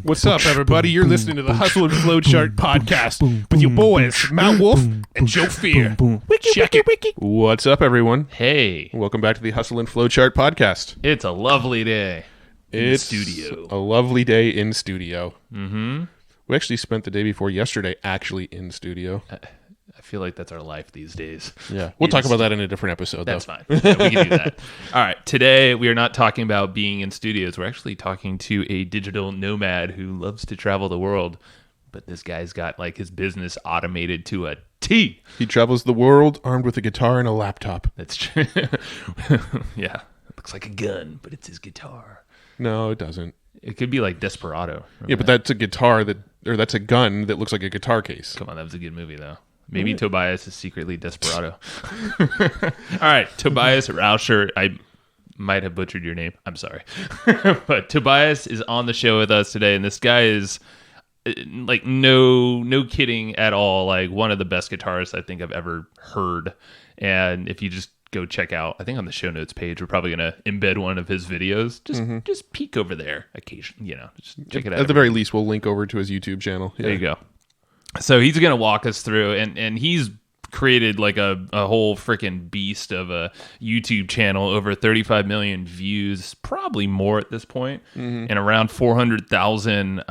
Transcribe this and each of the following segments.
What's up, everybody? You're listening to the Hustle and Flowchart podcast with your boys, Mount Wolf and Joe Fear. Check it. What's up, everyone? Hey. Welcome back to the Hustle and Flowchart podcast. It's a lovely day in the It's studio. a lovely day in studio. Mm-hmm. We actually spent the day before yesterday actually in studio. I feel like that's our life these days. Yeah. We'll talk about that in a different episode, That's though. fine. Yeah, we can do that. All right. Today, we are not talking about being in studios. We're actually talking to a digital nomad who loves to travel the world. But this guy's got like his business automated to a T. He travels the world armed with a guitar and a laptop. That's true. Yeah. It looks like a gun, but it's his guitar. No, it doesn't. It could be like Desperado. Yeah, but that's a guitar that's a gun that looks like a guitar case. Come on, that was a good movie, though. Maybe Tobias is secretly Desperado. All right, Tobias Rauscher. I might have butchered your name. I'm sorry. But Tobias is on the show with us today, and this guy is, like, no kidding at all, like, one of the best guitarists I think I've ever heard. And if you just go check out, I think on the show notes page, we're probably going to embed one of his videos. Just peek over there occasionally, just check it out. At the very least, we'll link over to his YouTube channel. Yeah. There you go. So he's going to walk us through, and he's created like a whole freaking beast of a YouTube channel, over 35 million views, probably more at this point, and around 400,000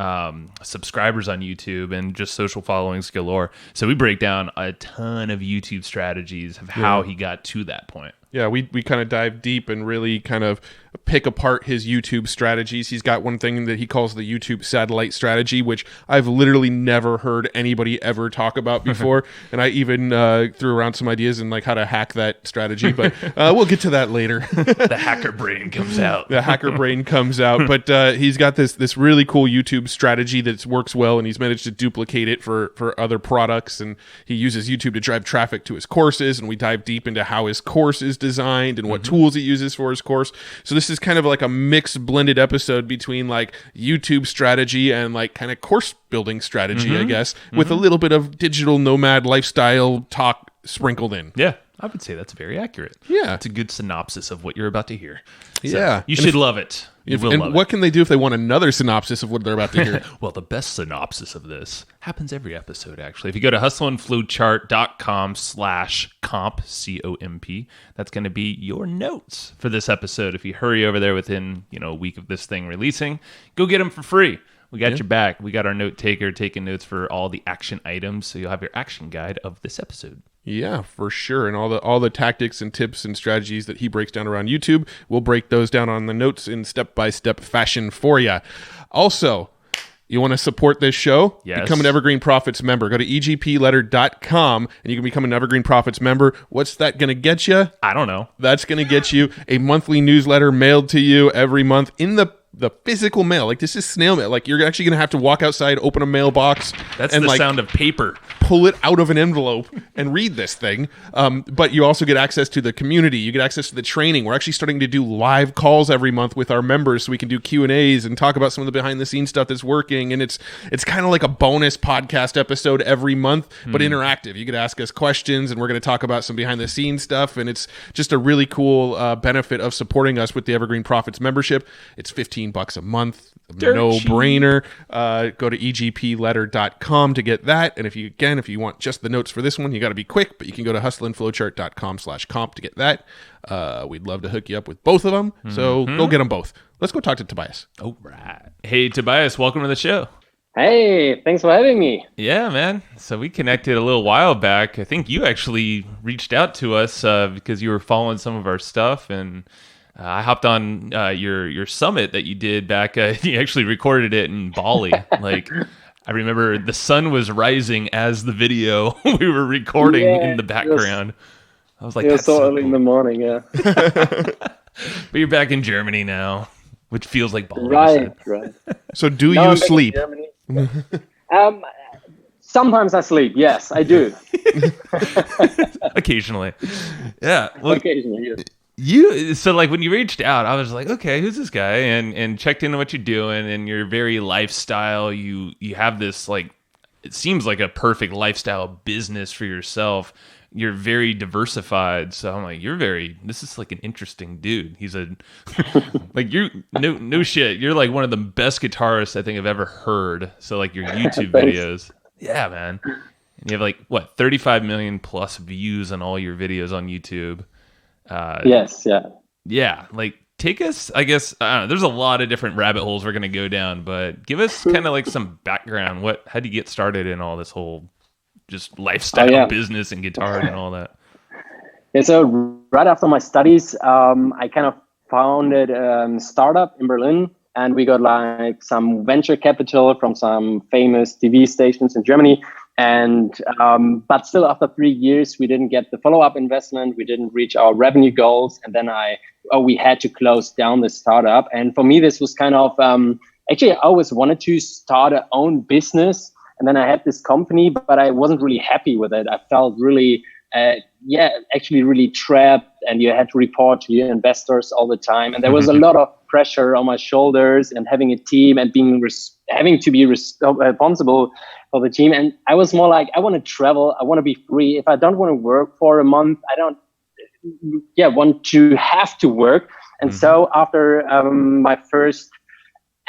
subscribers on YouTube, and just social followings galore. So we break down a ton of YouTube strategies of how he got to that point. Yeah, we kind of dive deep and really kind of pick apart his YouTube strategies. He's got one thing that he calls the YouTube satellite strategy, which I've literally never heard anybody ever talk about before. And I even threw around some ideas and like how to hack that strategy, but we'll get to that later. The hacker brain comes out. The hacker brain comes out, but he's got this really cool YouTube strategy that works well, and he's managed to duplicate it for other products. And he uses YouTube to drive traffic to his courses, and we dive deep into how his course is designed and what tools he uses for his course. So this is kind of like a mixed, blended episode between like YouTube strategy and like kind of course building strategy, I guess, with a little bit of digital nomad lifestyle talk sprinkled in. Yeah, I would say that's very accurate. Yeah. It's a good synopsis of what you're about to hear. So Yeah. You should love it. You will love what can they do if they want another synopsis of what they're about to hear? Well, the best synopsis of this happens every episode, actually. If you go to hustleandflowchart.com/comp, C-O-M-P, that's going to be your notes for this episode. If you hurry over there within a week of this thing releasing, go get them for free. We got your back. We got our note taker taking notes for all the action items, so you'll have your action guide of this episode. Yeah, for sure. And all the tactics and tips and strategies that he breaks down around YouTube, we'll break those down on the notes in step-by-step fashion for you. Also, you want to support this show? Yes. Become an Evergreen Profits member. Go to egpletter.com and you can become an Evergreen Profits member. What's that going to get you? I don't know. That's going to get you a monthly newsletter mailed to you every month in the physical mail. Like, this is snail mail. Like, you're actually going to have to walk outside, open a mailbox. That's and the sound of paper. Pull it out of an envelope and read this thing. But you also get access to the community. You get access to the training. We're actually starting to do live calls every month with our members so we can do Q&As and talk about some of the behind-the-scenes stuff that's working. And it's kind of like a bonus podcast episode every month, but interactive. You could ask us questions, and we're going to talk about some behind-the-scenes stuff. And it's just a really cool benefit of supporting us with the Evergreen Profits membership. It's $15 a month. No-brainer. Go to egpletter.com to get that. And if you want just the notes for this one, you got to be quick, but you can go to hustleandflowchart.com/comp to get that. We'd love to hook you up with both of them. So go get them both. Let's go talk to Tobias. All right. Hey, Tobias, welcome to the show. Hey, thanks for having me. Yeah, man. So we connected a little while back. I think you actually reached out to us because you were following some of our stuff, and I hopped on your summit that you did back. You actually recorded it in Bali. Like, I remember the sun was rising as the video we were recording in the background. I was like, that's so early in the morning, yeah. But you're back in Germany now, which feels like Bali. Right. So do you sleep? Sometimes I sleep. Yes, I do. Occasionally. Yeah. Well, Occasionally, yes. So like when you reached out, I was like, okay, who's this guy? And checked into what you're doing, and you're very lifestyle. You have this, like, it seems like a perfect lifestyle business for yourself. you're very diversified. So I'm like, this is like an interesting dude. He's like no shit. You're like one of the best guitarists I think I've ever heard. So like your YouTube videos. Yeah, man. And you have like 35 million plus views on all your videos on YouTube. Yes. Yeah. Yeah. Like take us, I guess, I don't know, there's a lot of different rabbit holes we're going to go down, but give us kind of like some background. How did you get started in all this whole just lifestyle business and guitar and all that? Yeah, so right after my studies, I kind of founded a startup in Berlin, and we got like some venture capital from some famous TV stations in Germany. And but still, after 3 years, we didn't get the follow-up investment. We didn't reach our revenue goals, and then we had to close down the startup. And for me, this was kind of actually I always wanted to start a own business. And then I had this company, but I wasn't really happy with it. I felt really, actually really trapped, and you had to report to your investors all the time. And there was a lot of pressure on my shoulders, and having a team and having to be responsible for the team. And I was more like, I want to travel. I want to be free. If I don't want to work for a month, I don't want to have to work. And so after my first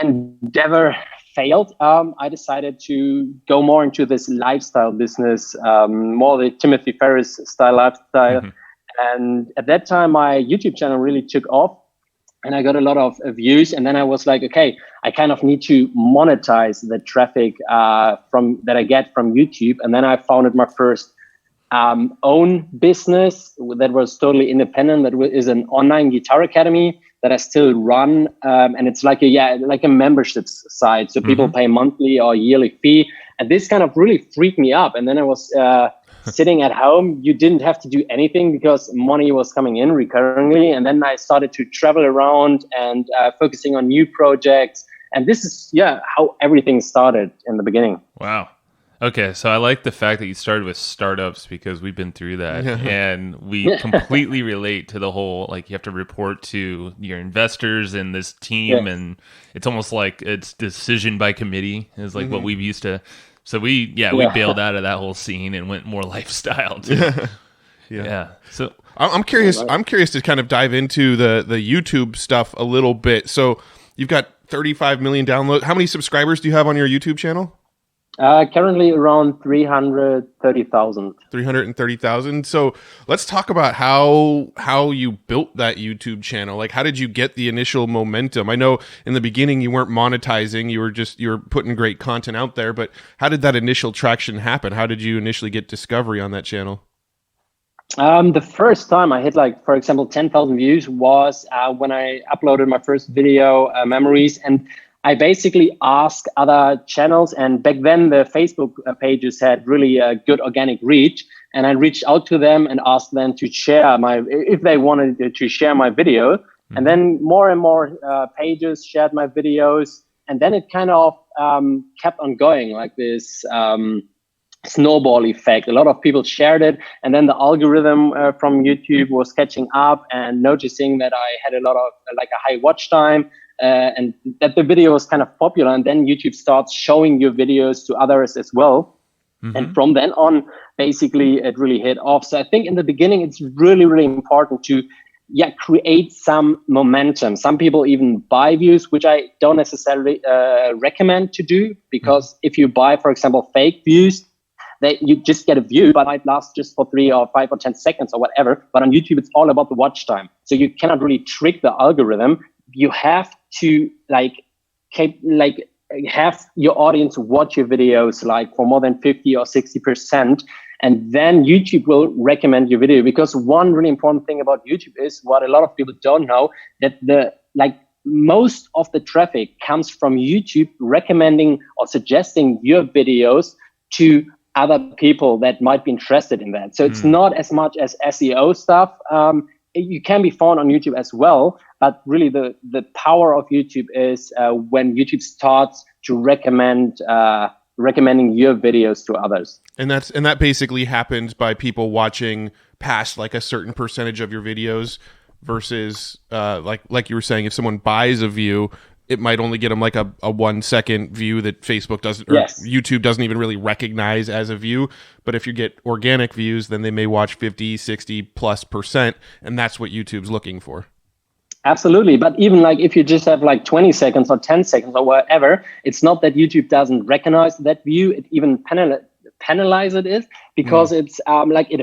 endeavor failed, I decided to go more into this lifestyle business, more the Timothy Ferriss style lifestyle. And at that time, my YouTube channel really took off, and I got a lot of views. And then I was like, okay, I kind of need to monetize the traffic that I get from YouTube. And then I founded my first own business that was totally independent. That is an online guitar academy that I still run, and it's like a membership site. So people pay monthly or yearly fee, and this kind of really freaked me up. And then I was sitting at home. You didn't have to do anything because money was coming in recurringly. And then I started to travel around and focusing on new projects. And this is how everything started in the beginning. Wow. Okay, so I like the fact that you started with startups because we've been through that, and we completely relate to the whole, like, you have to report to your investors and this team, and it's almost like it's decision by committee is like what we've used to. So we bailed out of that whole scene and went more lifestyle too. Yeah. So I'm curious. I'm curious to kind of dive into the YouTube stuff a little bit. So you've got 35 million downloads. How many subscribers do you have on your YouTube channel? Currently around 330,000. 330,000. So let's talk about how you built that YouTube channel. Like, how did you get the initial momentum? I know in the beginning you weren't monetizing, you were putting great content out there, but how did that initial traction happen? How did you initially get discovery on that channel? The first time I hit, for example, 10,000 views was when I uploaded my first video, Memories, and I basically asked other channels, and back then the Facebook pages had really good organic reach, and I reached out to them and asked them to share if they wanted to share my video, and then more and more pages shared my videos, and then it kind of kept on going like this snowball effect. A lot of people shared it, and then the algorithm from YouTube was catching up and noticing that I had a lot of a high watch time. And that the video was kind of popular, and then YouTube starts showing your videos to others as well. And from then on, basically, it really hit off. So I think in the beginning, it's really, really important to create some momentum. Some people even buy views, which I don't necessarily recommend to do, because if you buy, for example, fake views, you just get a view, but it might last just for 3 or 5 or 10 seconds or whatever. But on YouTube, it's all about the watch time. So you cannot really trick the algorithm. You have to have your audience watch your videos for more than 50 or 60%, and then YouTube will recommend your video. Because one really important thing about YouTube is what a lot of people don't know, that most of the traffic comes from YouTube recommending or suggesting your videos to other people that might be interested in that. So it's not as much as SEO stuff. You can be found on YouTube as well, but really the power of YouTube is when YouTube starts to recommending your videos to others. And that basically happens by people watching past like a certain percentage of your videos versus like you were saying, if someone buys a view, it might only get them like a 1 second view that Facebook doesn't, or YouTube doesn't even really recognize as a view. But if you get organic views, then they may watch 50, 60+%. And that's what YouTube's looking for. Absolutely. But even like if you just have like 20 seconds or 10 seconds or whatever, it's not that YouTube doesn't recognize that view. It even penalizes it because it's like it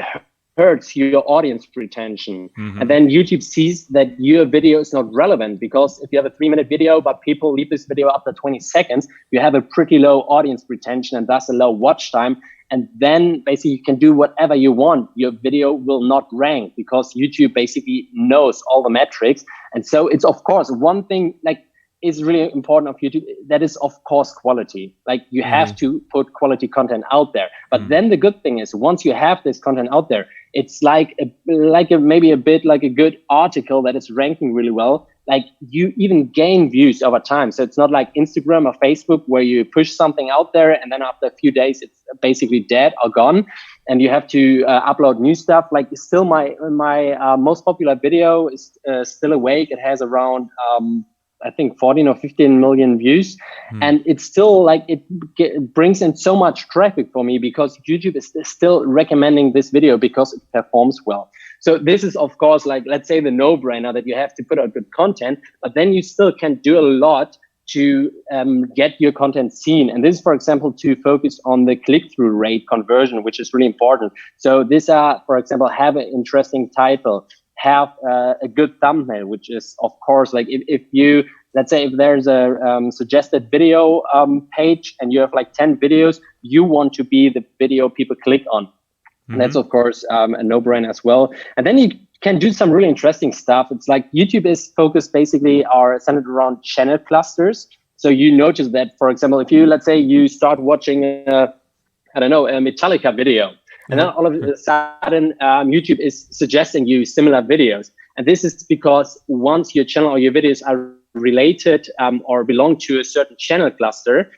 hurts your audience retention. And then YouTube sees that your video is not relevant, because if you have a 3-minute video, but people leave this video after 20 seconds, you have a pretty low audience retention and thus a low watch time. And then basically you can do whatever you want. Your video will not rank because YouTube basically knows all the metrics. And so it's, of course, one thing like is really important of YouTube. That is, of course, quality. Like you have to put quality content out there. But then the good thing is, once you have this content out there, it's like maybe a bit like a good article that is ranking really well. Like you even gain views over time. So it's not like Instagram or Facebook where you push something out there and then after a few days it's basically dead or gone and you have to upload new stuff. Like still my most popular video is still awake. It has around I think 14 or 15 million views. And it's still like it brings in so much traffic for me because YouTube is still recommending this video because it performs well. So this is, of course, like, let's say the no-brainer that you have to put out good content, but then you still can do a lot to get your content seen. And this is, for example, to focus on the click-through rate conversion, which is really important. So these are, for example, have an interesting title, have a good thumbnail, which is, of course, like if you, let's say if there's a suggested video page and you have like 10 videos, you want to be the video people click on. And that's, of course, a no-brainer as well. And then you can do some really interesting stuff. It's like YouTube is focused basically are centered around channel clusters. So you notice that, for example, if you, let's say you start watching, a Metallica video, and then all of a sudden YouTube is suggesting you similar videos. And this is because once your channel or your videos are related or belong to a certain channel cluster,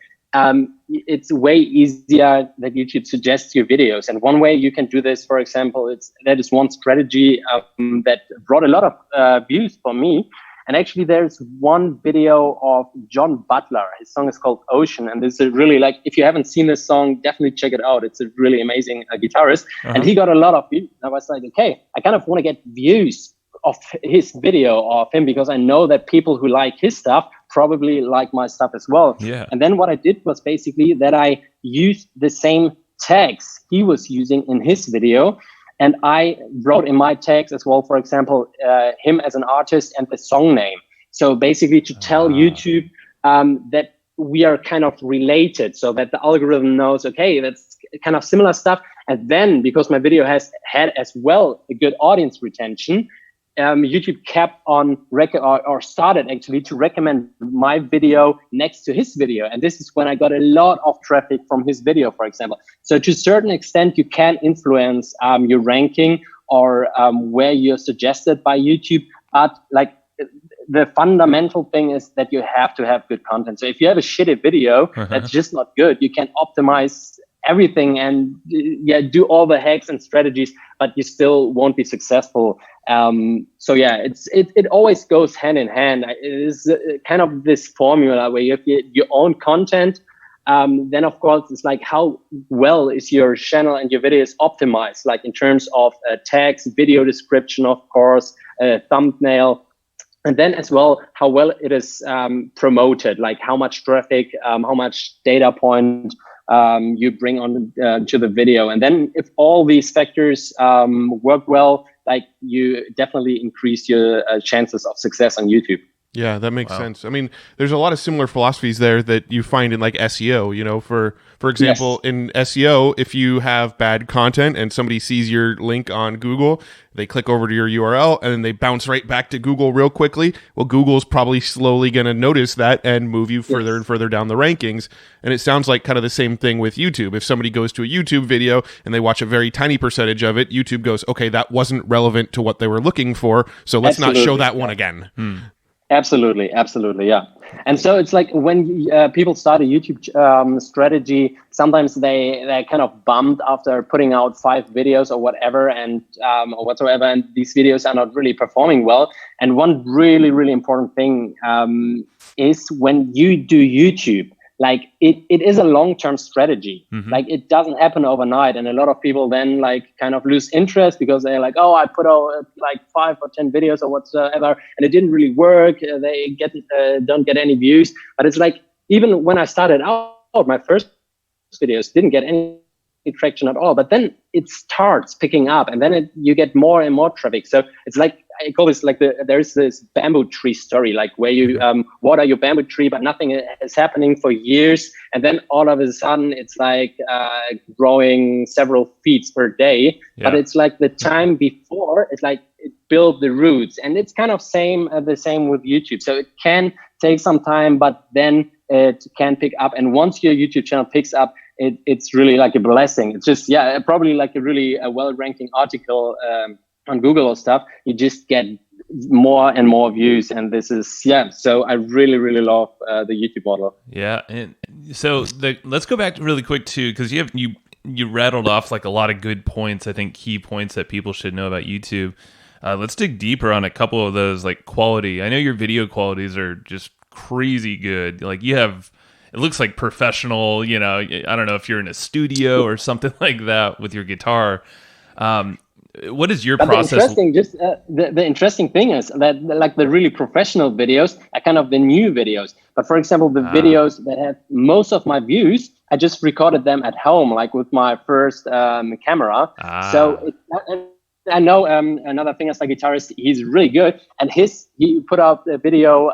it's way easier that YouTube suggests your videos. And one way you can do this, for example, that is one strategy that brought a lot of views for me. And actually there's one video of John Butler. His song is called Ocean. And this is really like, if you haven't seen this song, definitely check it out. It's a really amazing guitarist. And he got a lot of views. I was like, okay, I kind of want to get views of his video of him because I know that people who like his stuff probably like my stuff as well. Yeah. And then what I did was basically that I used the same tags he was using in his video. And I wrote in my tags as well, for example, him as an artist and the song name. So basically to tell YouTube that we are kind of related so that the algorithm knows, okay, that's kind of similar stuff. And then because my video has had as well a good audience retention, YouTube kept on or started actually to recommend my video next to his video. And this is when I got a lot of traffic from his video, for example. So to a certain extent, you can influence your ranking or where you're suggested by YouTube. But like the fundamental thing is that you have to have good content. So if you have a shitty video that's just not good, you can optimize everything and do all the hacks and strategies, but you still won't be successful. It always goes hand in hand. It is kind of this formula where you have your own content. Then of course it's like how well is your channel and your videos optimized, like in terms of tags, video description, of course, thumbnail. And then as well, how well it is promoted, like how much traffic, how much data point you bring on to the video. And then if all these factors work well, like you definitely increase your chances of success on YouTube. Yeah, that makes sense. I mean, there's a lot of similar philosophies there that you find in like SEO, you know, for example, in SEO, if you have bad content and somebody sees your link on Google, they click over to your URL and then they bounce right back to Google real quickly. Well, Google's probably slowly going to notice that and move you further and further down the rankings. And it sounds like kind of the same thing with YouTube. If somebody goes to a YouTube video and they watch a very tiny percentage of it, YouTube goes, okay, that wasn't relevant to what they were looking for, so let's not show that one again. Absolutely, absolutely, yeah. And so it's like when people start a YouTube strategy, sometimes they're kind of bummed after putting out 5 videos or whatever, and or whatsoever, and these videos are not really performing well. And one really, really important thing is when you do YouTube, like it is a long-term strategy. Like it doesn't happen overnight, and a lot of people then like kind of lose interest because they're like, oh, I put out like 5 or 10 videos or whatsoever, and it didn't really work. They don't get any views. But it's like, even when I started out, my first videos didn't get any traction at all, but then it starts picking up, and then you get more and more traffic. So it's like, I call this like there's this bamboo tree story, like where you water your bamboo tree, but nothing is happening for years, and then all of a sudden it's like growing several feet per day. Yeah. But it's like the time before, it's like it built the roots, and it's kind of the same with YouTube. So it can take some time, but then it can pick up, and once your YouTube channel picks up, it's really like a blessing. It's just probably like a really well-ranking article on Google or stuff. You just get more and more views, and this is so I really, really love the YouTube model. Yeah. And so let's go back really quick too, because you rattled off like a lot of good points, I think key points that people should know about YouTube. Let's dig deeper on a couple of those, like quality. I know your video qualities are just crazy good. Like you have, it looks like professional, I don't know if you're in a studio or something like that with your guitar. What is your process? The interesting thing is that like the really professional videos are kind of the new videos. But for example, the videos that have most of my views, I just recorded them at home, like with my first camera. So I know another thing as a guitarist, he's really good, and he put out a video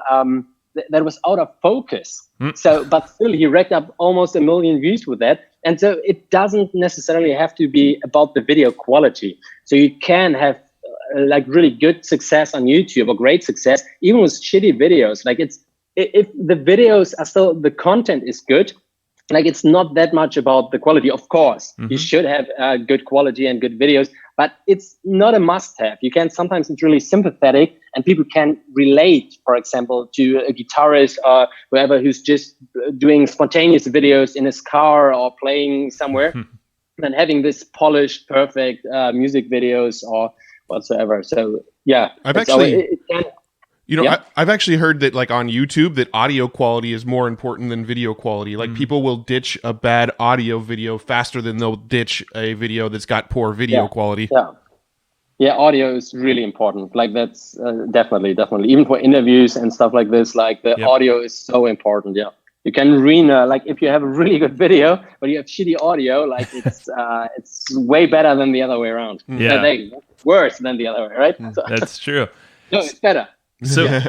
that was out of focus. So, but still, he racked up almost 1 million views with that. And so it doesn't necessarily have to be about the video quality. So you can have like really good success on YouTube, or great success, even with shitty videos. Like if the videos are still, the content is good, like it's not that much about the quality. Of course, you should have good quality and good videos, but it's not a must-have. Sometimes it's really sympathetic, and people can relate, for example, to a guitarist or whoever who's just doing spontaneous videos in his car or playing somewhere, and having this polished, perfect music videos or whatsoever. So I've actually heard that like on YouTube that audio quality is more important than video quality. Like people will ditch a bad audio video faster than they'll ditch a video that's got poor video quality. Yeah, audio is really important. Like that's definitely. Even for interviews and stuff like this, like the audio is so important. Yeah. You can like if you have a really good video, but you have shitty audio, like it's way better than the other way around. Yeah. Worse than the other way, right? So, that's true. No, it's better. So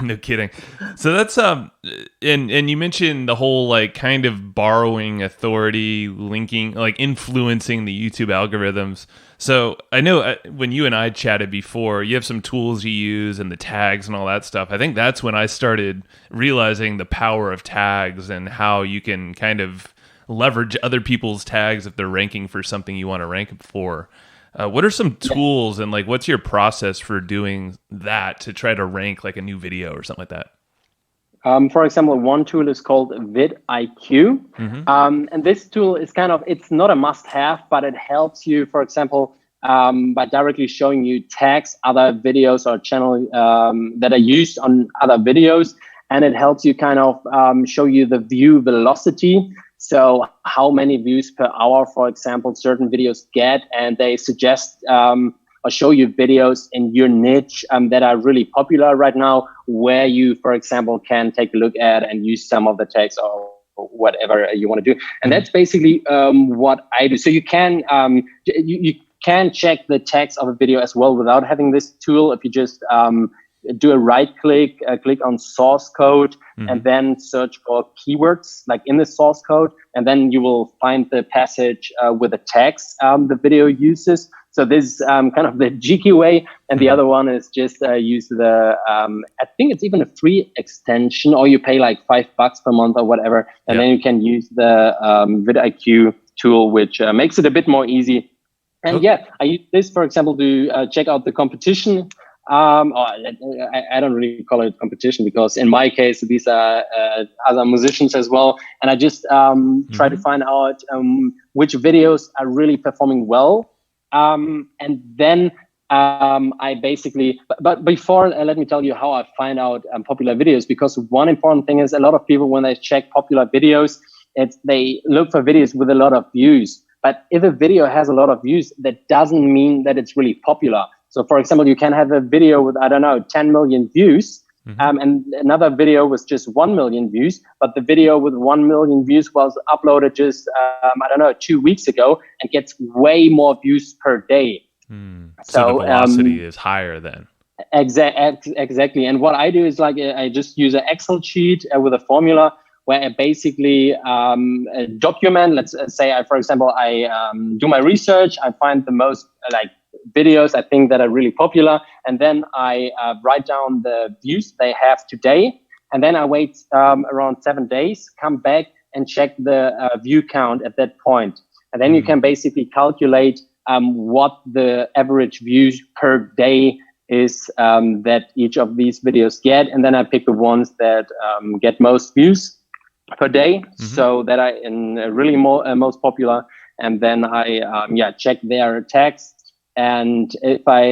no kidding. So that's and you mentioned the whole like kind of borrowing authority, linking, like influencing the YouTube algorithms. So I know when you and I chatted before, you have some tools you use and the tags and all that stuff. I think that's when I started realizing the power of tags and how you can kind of leverage other people's tags if they're ranking for something you want to rank for. What are some tools and like what's your process for doing that to try to rank like a new video or something like that? For example, one tool is called vidIQ. And this tool is it's not a must-have, but it helps you, for example, by directly showing you tags, other videos or channel that are used on other videos. And it helps you kind of show you the view velocity. So how many views per hour, for example, certain videos get, and they suggest or show you videos in your niche that are really popular right now, where you, for example, can take a look at and use some of the tags or whatever you want to do. And that's basically what I do. So you can you can check the tags of a video as well without having this tool. If you just do a right click, click on source code, and then search for keywords like in the source code, and then you will find the passage with the tags the video uses. So this is kind of the cheeky way, and the other one is just use the I think it's even a free extension, or you pay like $5 per month or whatever, and then you can use the vidIQ tool, which makes it a bit more easy. And I use this, for example, to check out the competition. I don't really call it competition, because in my case, these are other musicians as well. And I just try to find out which videos are really performing well. And then I basically, but before, let me tell you how I find out popular videos, because one important thing is a lot of people, when they check popular videos, they look for videos with a lot of views. But if a video has a lot of views, that doesn't mean that it's really popular. So, for example, you can have a video with, 10 million views, and another video with just 1 million views, but the video with 1 million views was uploaded just, 2 weeks ago, and gets way more views per day. So the velocity is higher then. Exactly. And what I do is I just use an Excel sheet with a formula where I basically document. Let's say, for example, I do my research. I find the most videos I think that are really popular, and then I write down the views they have today, and then I wait around 7 days, come back and check the view count at that point, and then you can basically calculate what the average views per day is that each of these videos get, and then I pick the ones that get most views per day, so that I really most popular, and then I check their tags. And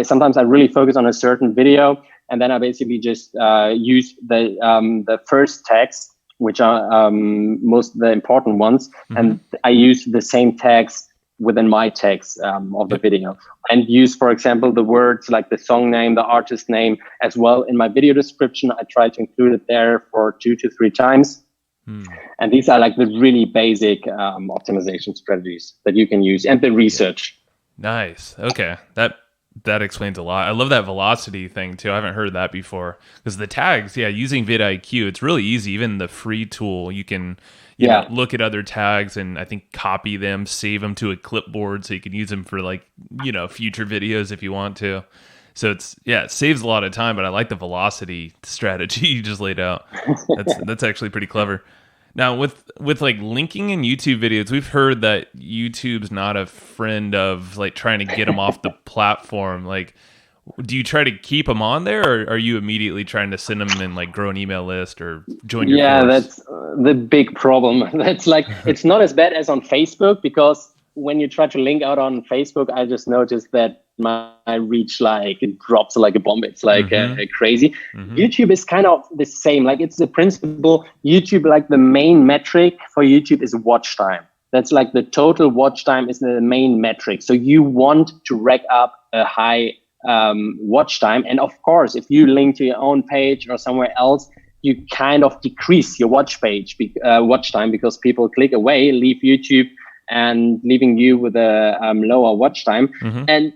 sometimes I really focus on a certain video, and then I basically just use the first tags, which are most of the important ones, and I use the same tags within my tags of the video, and use, for example, the words like the song name, the artist name as well in my video description. I try to include it there for 2 to 3 times. And these are the really basic optimization strategies that you can use, and the research. Nice. Okay. That explains a lot. I love that velocity thing too. I haven't heard that before, because the tags, using vidIQ, it's really easy. Even the free tool, you can look at other tags and I think copy them, save them to a clipboard so you can use them for future videos if you want to. So it saves a lot of time, but I like the velocity strategy you just laid out. That's actually pretty clever. Now, with linking in YouTube videos, we've heard that YouTube's not a friend of trying to get them off the platform. Do you try to keep them on there, or are you immediately trying to send them in grow an email list or join your course? That's the big problem. That's it's not as bad as on Facebook, because when you try to link out on Facebook, I just noticed that my reach it drops like a bomb. It's crazy. YouTube is kind of the same. It's the principle. YouTube, the main metric for YouTube is watch time. That's the total watch time is the main metric. So you want to rack up a high watch time. And of course, if you link to your own page or somewhere else, you kind of decrease your watch time, because people click away, leave YouTube, and leaving you with a lower watch time. And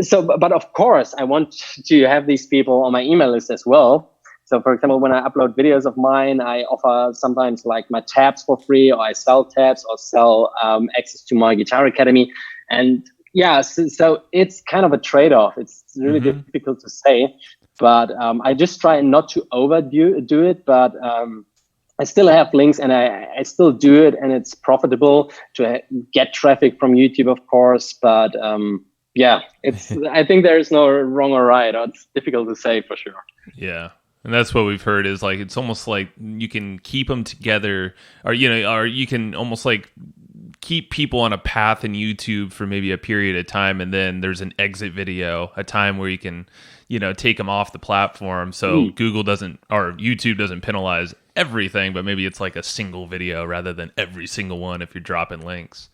so, but of course, I want to have these people on my email list as well. So, for example, when I upload videos of mine, I offer sometimes my tabs for free, or I sell tabs, or sell access to my Guitar Academy. And so it's kind of a trade-off. It's really difficult to say, but I just try not to overdo it, but I still have links, and I still do it, and it's profitable to get traffic from YouTube, of course. But I think there is no wrong or right. It's difficult to say for sure. Yeah. And that's what we've heard is it's almost like you can keep them together, or you can almost keep people on a path in YouTube for maybe a period of time, and then there's an exit video, a time where you can take them off the platform, so Google doesn't, or YouTube doesn't penalize everything, but maybe it's a single video rather than every single one if you're dropping links.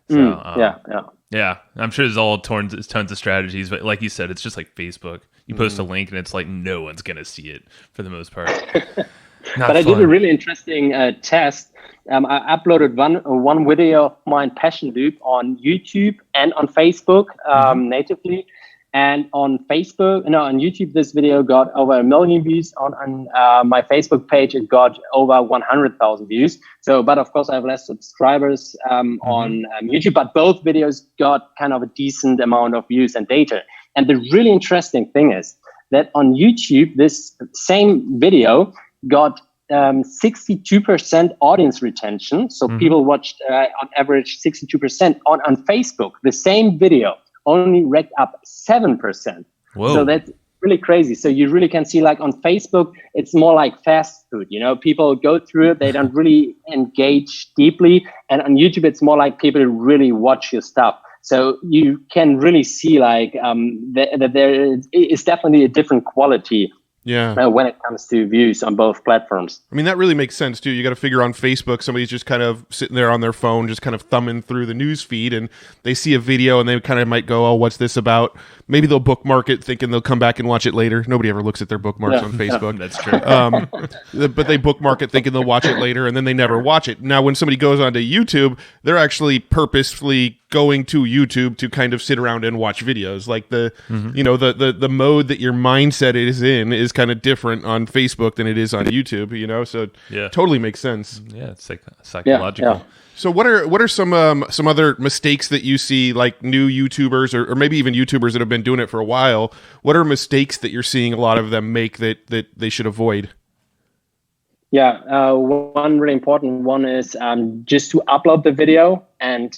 So I'm sure there's all tons of strategies, but like you said, it's just like Facebook. You post a link and it's no one's gonna see it for the most part. But I did a really interesting test. I uploaded one video of mine, Passion Loop, on YouTube and on Facebook natively. And on YouTube, this video got over 1 million views. On my Facebook page, it got over 100,000 views. So, but of course, I have less subscribers on YouTube. But both videos got kind of a decent amount of views and data. And the really interesting thing is that on YouTube, this same video got 62% audience retention. So people watched on average 62%. On Facebook, the same video only racked up 7%. Whoa. So that's really crazy. So you really can see, like on Facebook, it's more like fast food. People go through it, they don't really engage deeply. And on YouTube, it's more like people really watch your stuff. So you can really see like that there is definitely a different quality. Yeah. When it comes to views on both platforms. I mean, that really makes sense too. You got to figure on Facebook, somebody's just kind of sitting there on their phone, just kind of thumbing through the news feed, and they see a video and they kind of might go, "Oh, what's this about?" Maybe they'll bookmark it thinking they'll come back and watch it later. Nobody ever looks at their bookmarks on Facebook. That's true. But they bookmark it thinking they'll watch it later, and then they never watch it. Now, when somebody goes onto YouTube, they're actually purposefully going to YouTube to kind of sit around and watch videos. Like the mode that your mindset is in is kind of different on Facebook than it is on YouTube. So it totally makes sense. Yeah, it's like psychological. Yeah. So what are some other mistakes that you see, like new YouTubers or maybe even YouTubers that have been doing it for a while? What are mistakes that you're seeing a lot of them make that they should avoid? Yeah, one really important one is just to upload the video and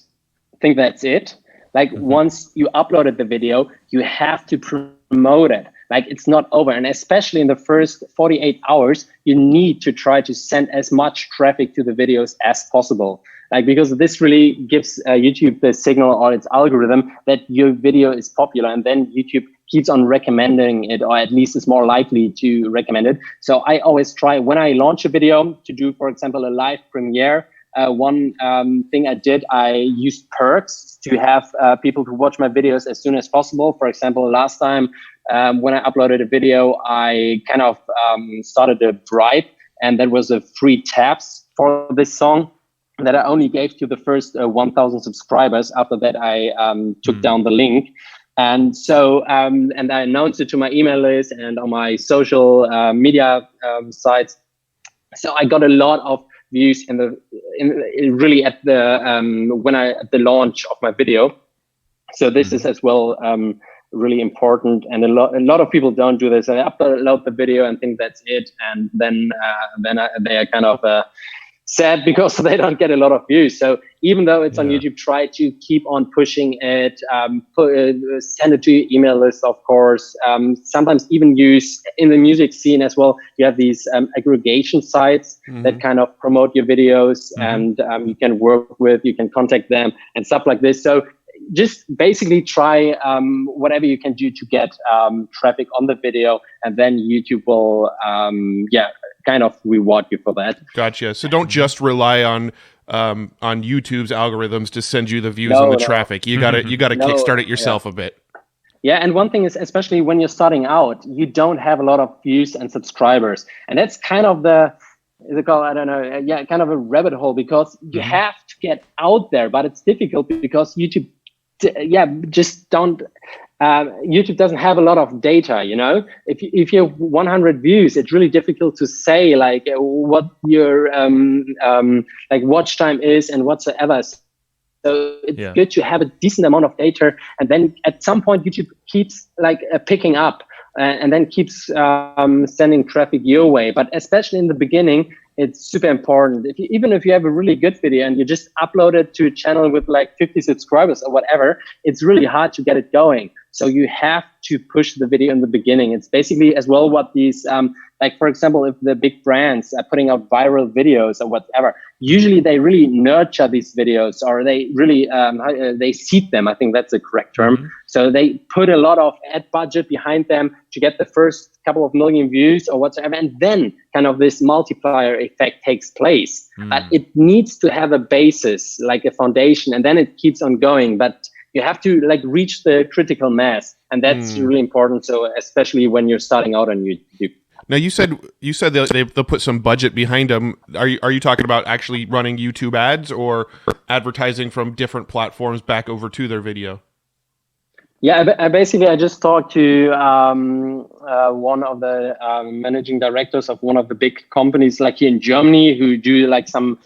think that's it. Like once you uploaded the video, you have to promote it. Like it's not over. And especially in the first 48 hours, you need to try to send as much traffic to the videos as possible. Like, because this really gives YouTube the signal or its algorithm that your video is popular, and then YouTube keeps on recommending it, or at least is more likely to recommend it. So I always try, when I launch a video, to do, for example, a live premiere. One thing I did, I used perks to have people to watch my videos as soon as possible. For example, last time when I uploaded a video, I kind of started a bribe, and that was a free tabs for this song that I only gave to the first 1,000 subscribers. After that, I took down the link. And so, and I announced it to my email list and on my social media sites. So I got a lot of views really at the launch of my video. So this is as well really important, and a lot of people don't do this. They upload the video and think that's it, and then they are kind of sad because they don't get a lot of views. So even though it's on YouTube, try to keep on pushing it, send it to your email list, of course. Sometimes even use, in the music scene as well, you have these aggregation sites that kind of promote your videos, and you can you can contact them and stuff like this. So just basically try whatever you can do to get traffic on the video, and then YouTube will kind of reward you for that. Gotcha. So don't just rely on YouTube's algorithms to send you the views and the traffic. You gotta kickstart it yourself a bit. Yeah, and one thing is, especially when you're starting out, you don't have a lot of views and subscribers, and that's kind of kind of a rabbit hole, because you have to get out there, but it's difficult because YouTube YouTube doesn't have a lot of data. If you have 100 views, it's really difficult to say like what your like watch time is and whatsoever. So it's good to have a decent amount of data, and then at some point YouTube keeps like picking up and then keeps sending traffic your way. But especially in the beginning, it's super important. Even if you have a really good video and you just upload it to a channel with like 50 subscribers or whatever, it's really hard to get it going. So you have to push the video in the beginning. It's basically as well what these, like for example, if the big brands are putting out viral videos or whatever, usually they really nurture these videos, or they really, they seed them. I think that's the correct term. So they put a lot of ad budget behind them to get the first couple of million views or whatever. And then kind of this multiplier effect takes place. But it needs to have a basis, like a foundation, and then it keeps on going. But you have to like reach the critical mass, and that's really important. So especially when you're starting out on YouTube. Now you said they'll put some budget behind them. Are you talking about actually running YouTube ads or advertising from different platforms back over to their video? Yeah, I just talked to one of the managing directors of one of the big companies, like here in Germany, who do like some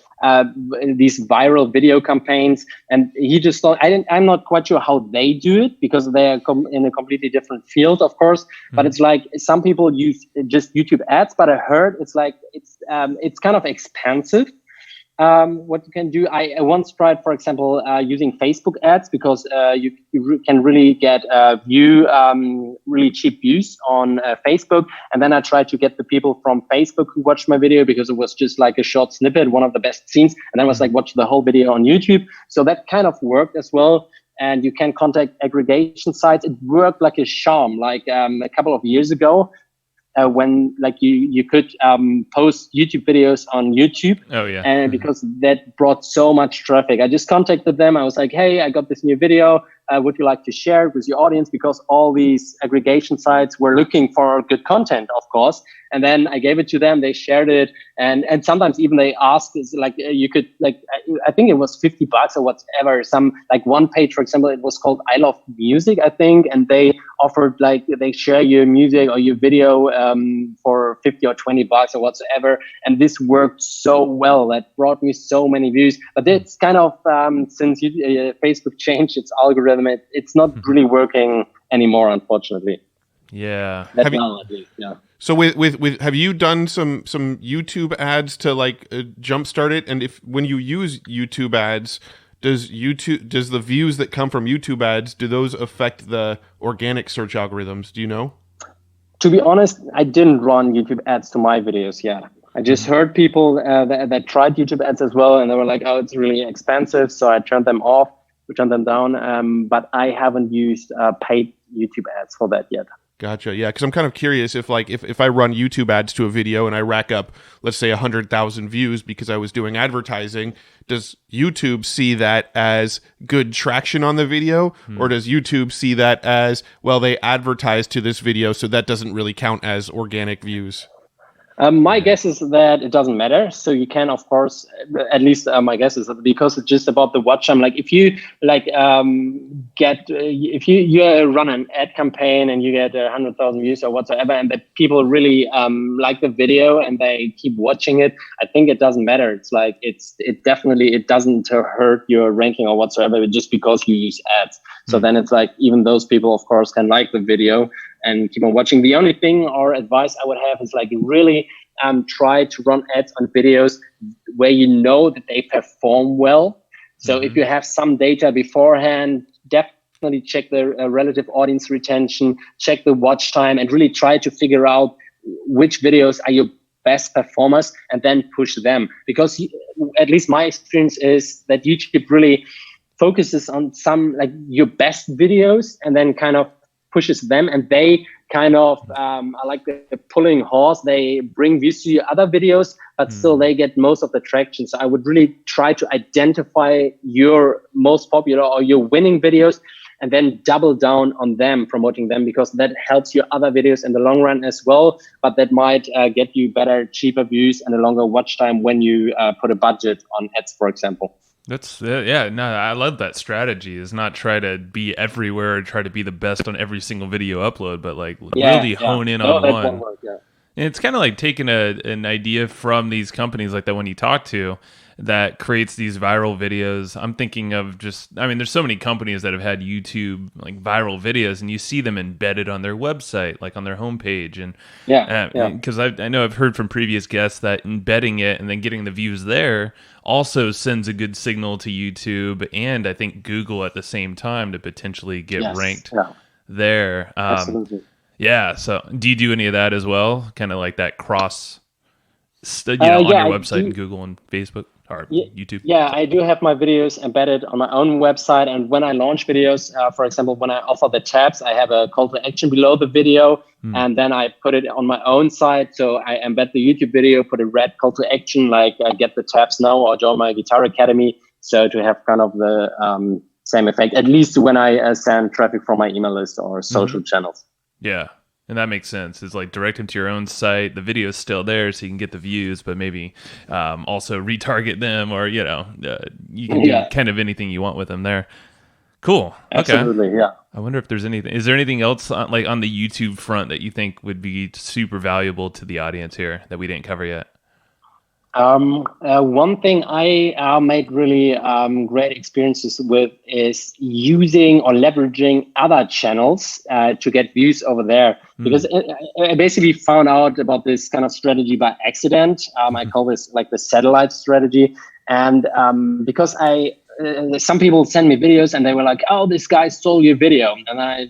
these viral video campaigns, and he just thought, I'm not quite sure how they do it, because they are in a completely different field, of course. But it's like some people use just YouTube ads, but I heard it's kind of expensive. what you can do, I once tried, for example, using Facebook ads, because you can really get really cheap views on Facebook. And then I tried to get the people from Facebook who watched my video, because it was just like a short snippet, one of the best scenes. And then I was like, watch the whole video on YouTube. So that kind of worked as well. And you can contact aggregation sites. It worked like a charm. Like a couple of years ago, when like you could post YouTube videos on YouTube. Oh yeah. And because that brought so much traffic, I just contacted them. I was like, hey, I got this new video. Would you like to share it with your audience? Because all these aggregation sites were looking for good content, of course. And then I gave it to them. They shared it, and sometimes even they asked, is like you could like I think it was $50 or whatever. Some like one page, for example, it was called I Love Music, I think, and they offered like they share your music or your video for $50 or $20 or whatsoever. And this worked so well that brought me so many views. But it's kind of since Facebook changed its algorithm, it's not really working anymore, unfortunately. Yeah. That's now, at least, yeah. So with have you done some YouTube ads to like jumpstart it? And when you use YouTube ads, does the views that come from YouTube ads, do those affect the organic search algorithms? Do you know? To be honest, I didn't run YouTube ads to my videos yet. I just heard people that tried YouTube ads as well, and they were like, "Oh, it's really expensive," so I turned them off, turned them down. But I haven't used paid YouTube ads for that yet. Gotcha. Yeah, because I'm kind of curious if I run YouTube ads to a video and I rack up, let's say, 100,000 views because I was doing advertising, does YouTube see that as good traction on the video, or does YouTube see that as, well, they advertised to this video, so that doesn't really count as organic views? My guess is that it doesn't matter. So you can, of course, at least my guess is that because it's just about the watch time. Like if you if you run an ad campaign and you get 100,000 views or whatsoever, and that people really like the video and they keep watching it, I think it doesn't matter. It's like it doesn't hurt your ranking or whatsoever just because you use ads. So then it's like even those people, of course, can like the video and keep on watching. The only thing or advice I would have is like really try to run ads on videos where you know that they perform well. So if you have some data beforehand, definitely check the relative audience retention, check the watch time, and really try to figure out which videos are your best performers and then push them. Because at least my experience is that YouTube really focuses on some like your best videos and then kind of pushes them, and they kind of are like the pulling horse. They bring views to your other videos, but still they get most of the traction. So I would really try to identify your most popular or your winning videos and then double down on them, promoting them, because that helps your other videos in the long run as well. But that might get you better, cheaper views and a longer watch time when you put a budget on ads, for example. That's I love that strategy, is not try to be everywhere or try to be the best on every single video upload, but like really hone in on one. And it's kind of like taking an idea from these companies like that one you talk to that creates these viral videos. I'm thinking of there's so many companies that have had YouTube like viral videos, and you see them embedded on their website, like on their homepage. And because I know I've heard from previous guests that embedding it and then getting the views there also sends a good signal to YouTube and I think Google at the same time to potentially get ranked there. Absolutely. Yeah. So do you do any of that as well? Kind of like that cross, on your website and Google and Facebook or YouTube? Yeah, I do have my videos embedded on my own website. And when I launch videos, for example, when I offer the tabs, I have a call to action below the video. And then I put it on my own site. So I embed the YouTube video, put a red call to action, like get the tabs now or join my Guitar Academy. So to have kind of the same effect, at least when I send traffic from my email list or social channels. Yeah. And that makes sense. It's like direct them to your own site. The video is still there so you can get the views, but maybe also retarget them, or, you can do kind of anything you want with them there. Cool. Absolutely, okay. Yeah. I wonder if there's anything. Is there anything else on the YouTube front that you think would be super valuable to the audience here that we didn't cover yet? One thing I made really great experiences with is using or leveraging other channels to get views over there. Because I basically found out about this kind of strategy by accident. I call this like the satellite strategy. And because some people send me videos and they were like, "Oh, this guy stole your video," and I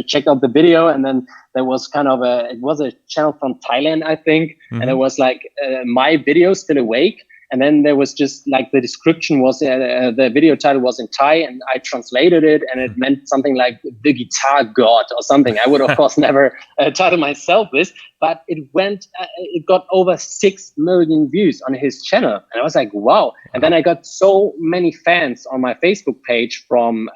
checked out the video, and then there was kind of it was a channel from Thailand, I think, and it was like my video still awake. And then there was just like the description was the video title was in Thai, and I translated it, and it meant something like the guitar god or something. I would of course never title myself this, but it got over 6 million views on his channel, and I was like, wow. And then I got so many fans on my Facebook page from.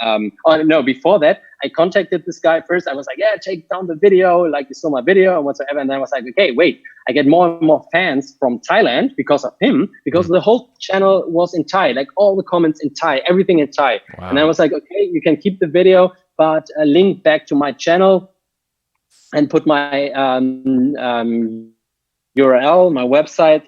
Before that, I contacted this guy first. I was like, yeah, take down the video, like you saw my video and whatsoever. And then I was like, okay, wait, I get more and more fans from Thailand because of him, because the whole channel was in Thai, like all the comments in Thai, everything in Thai. Wow. And I was like, okay, you can keep the video, but link back to my channel and put my URL, my website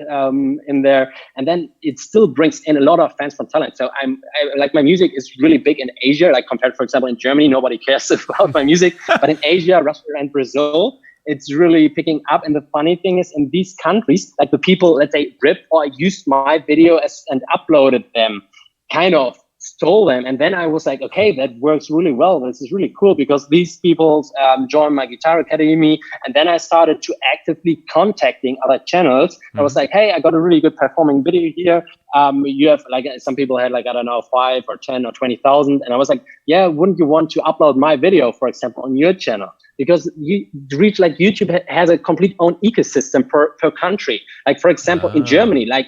in there, and then it still brings in a lot of fans from Thailand. So I like my music is really big in Asia, like compared, for example, in Germany, nobody cares about my music, but in Asia, Russia, and Brazil, it's really picking up. And the funny thing is, in these countries, like the people, let's say, ripped or used my video and uploaded them, kind of stole them. And then I was like, okay, that works really well. This is really cool, because these people joined my guitar academy. And then I started to actively contacting other channels. I was like, hey, I got a really good performing video here. You have like, some people had like, I don't know, 5 or 10 or 20,000. And I was like, yeah, wouldn't you want to upload my video, for example, on your channel? Because you reach, like, YouTube has a complete own ecosystem per country. Like, for example, in Germany, like,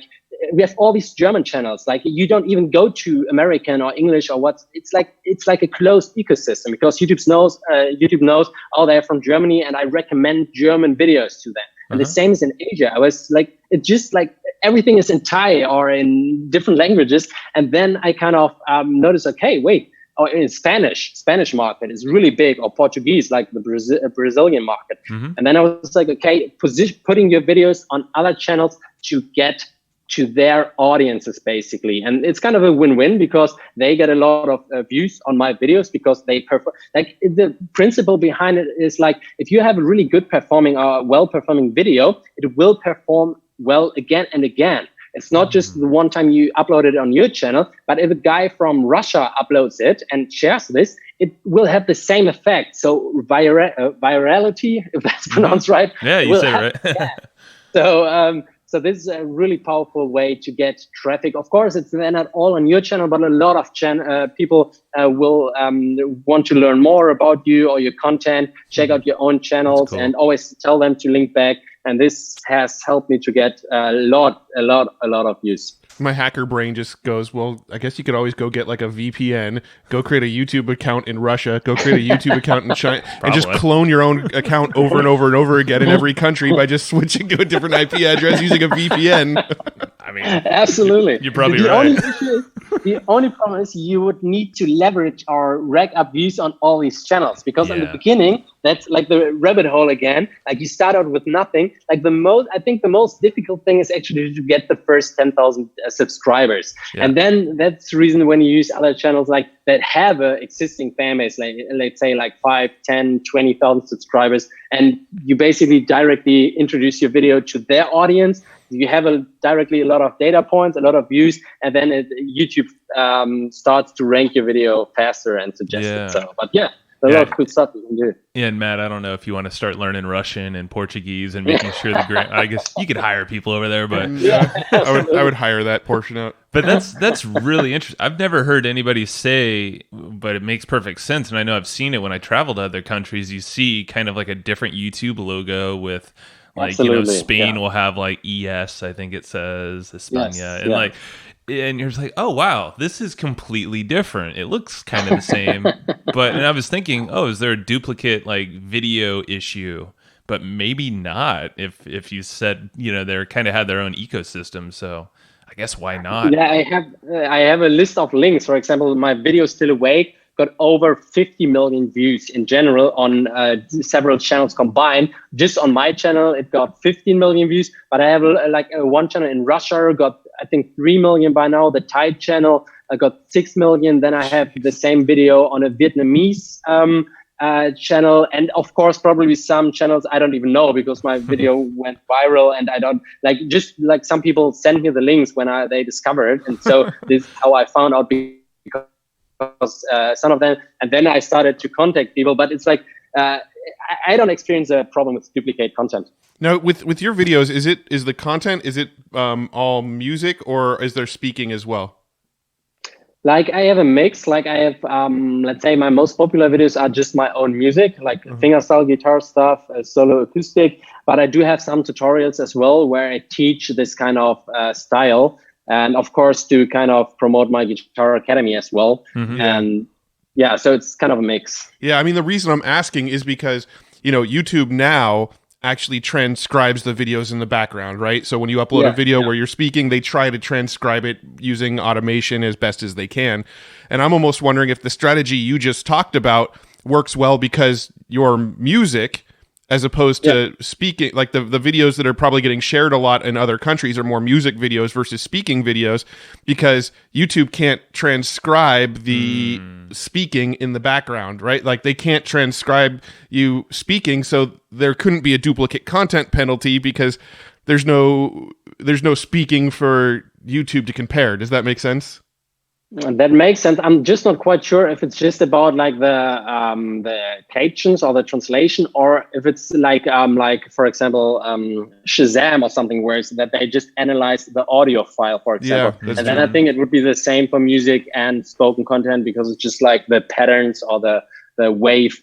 we have all these German channels. Like, you don't even go to American or English or what. It's like a closed ecosystem, because YouTube knows, oh, they're from Germany, and I recommend German videos to them. And the same is in Asia. I was like, it's just like everything is in Thai or in different languages. And then I kind of noticed, okay, wait, or in Spanish market is really big, or Portuguese, like the Brazilian market. And then I was like, okay, putting your videos on other channels to get to their audiences, basically. And it's kind of a win-win, because they get a lot of views on my videos, because they perform. Like, the principle behind it is like, if you have a really good performing or well-performing video, it will perform well again and again. It's not just the one time you upload it on your channel, but if a guy from Russia uploads it and shares this, it will have the same effect. So virality, if that's pronounced right. Yeah, you say it right. So this is a really powerful way to get traffic. Of course, it's not all on your channel, but a lot of people will want to learn more about you or your content, check out your own channels, and always tell them to link back. And this has helped me to get a lot of views. My hacker brain just goes, well, I guess you could always go get like a VPN, go create a YouTube account in Russia, go create a YouTube account in China, and just clone your own account over and over and over again in every country by just switching to a different IP address using a VPN. I mean, absolutely. You're probably right. The only problem is you would need to leverage or rack up views on all these channels, because in the beginning, that's like the rabbit hole again. Like, you start out with nothing. Like, I think the most difficult thing is actually to get the first 10,000 subscribers. Yeah. And then that's the reason when you use other channels like that have a existing fan base, like, let's say like 5, 10, 20,000 subscribers, and you basically directly introduce your video to their audience. You have directly a lot of data points, a lot of views, and then YouTube starts to rank your video faster and suggest it. So, but a lot of good stuff you can do. Yeah, and Matt, I don't know if you want to start learning Russian and Portuguese and making sure I guess you could hire people over there, but I would hire that portion out. But that's really interesting. I've never heard anybody say, but it makes perfect sense. And I know I've seen it when I travel to other countries. You see kind of like a different YouTube logo with, like, Spain will have like ES, I think it says, España, and and you're just like, oh wow, this is completely different. It looks kind of the same, and I was thinking, oh, is there a duplicate like video issue? But maybe not. If you said they kind of had their own ecosystem, so I guess why not? Yeah, I have a list of links. For example, my video Still Awake got over 50 million views in general on several channels combined. Just on my channel, it got 15 million views, but I have one channel in Russia got, I think, 3 million by now. The Thai channel got 6 million. Then I have the same video on a Vietnamese channel, and of course probably some channels I don't even know because my video went viral, and I don't just some people send me the links when they discover it, and so this is how I found out because some of them, and then I started to contact people, but it's I don't experience a problem with duplicate content. Now, with your videos, is the content all music, or is there speaking as well? I have a mix. I have, let's say, my most popular videos are just my own music, fingerstyle guitar stuff, solo acoustic. But I do have some tutorials as well where I teach this kind of style, and of course to kind of promote my guitar academy as well. Mm-hmm. And yeah, so it's kind of a mix. Yeah, I mean, the reason I'm asking is because YouTube now actually transcribes the videos in the background, right? So when you upload a video where you're speaking, they try to transcribe it using automation as best as they can. And I'm almost wondering if the strategy you just talked about works well because your music, as opposed to speaking, like the videos that are probably getting shared a lot in other countries are more music videos versus speaking videos, because YouTube can't transcribe the speaking in the background, right? Like they can't transcribe you speaking, so there couldn't be a duplicate content penalty because there's no speaking for YouTube to compare. Does that make sense? That makes sense. I'm just not quite sure if it's just about the captions or the translation, or if it's for example Shazam or something, where it's that they just analyze the audio file, for example. And then I think it would be the same for music and spoken content, because it's just the patterns or the wave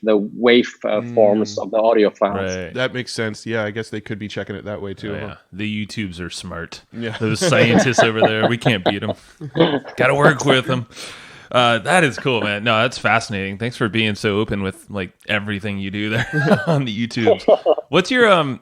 forms of the audio files. Right. That makes sense. Yeah, I guess they could be checking it that way too. Yeah, the YouTubes are smart. Yeah, those scientists over there, we can't beat them. Got to work with them. That is cool, man. No, that's fascinating. Thanks for being so open with everything you do there on the YouTube. What's your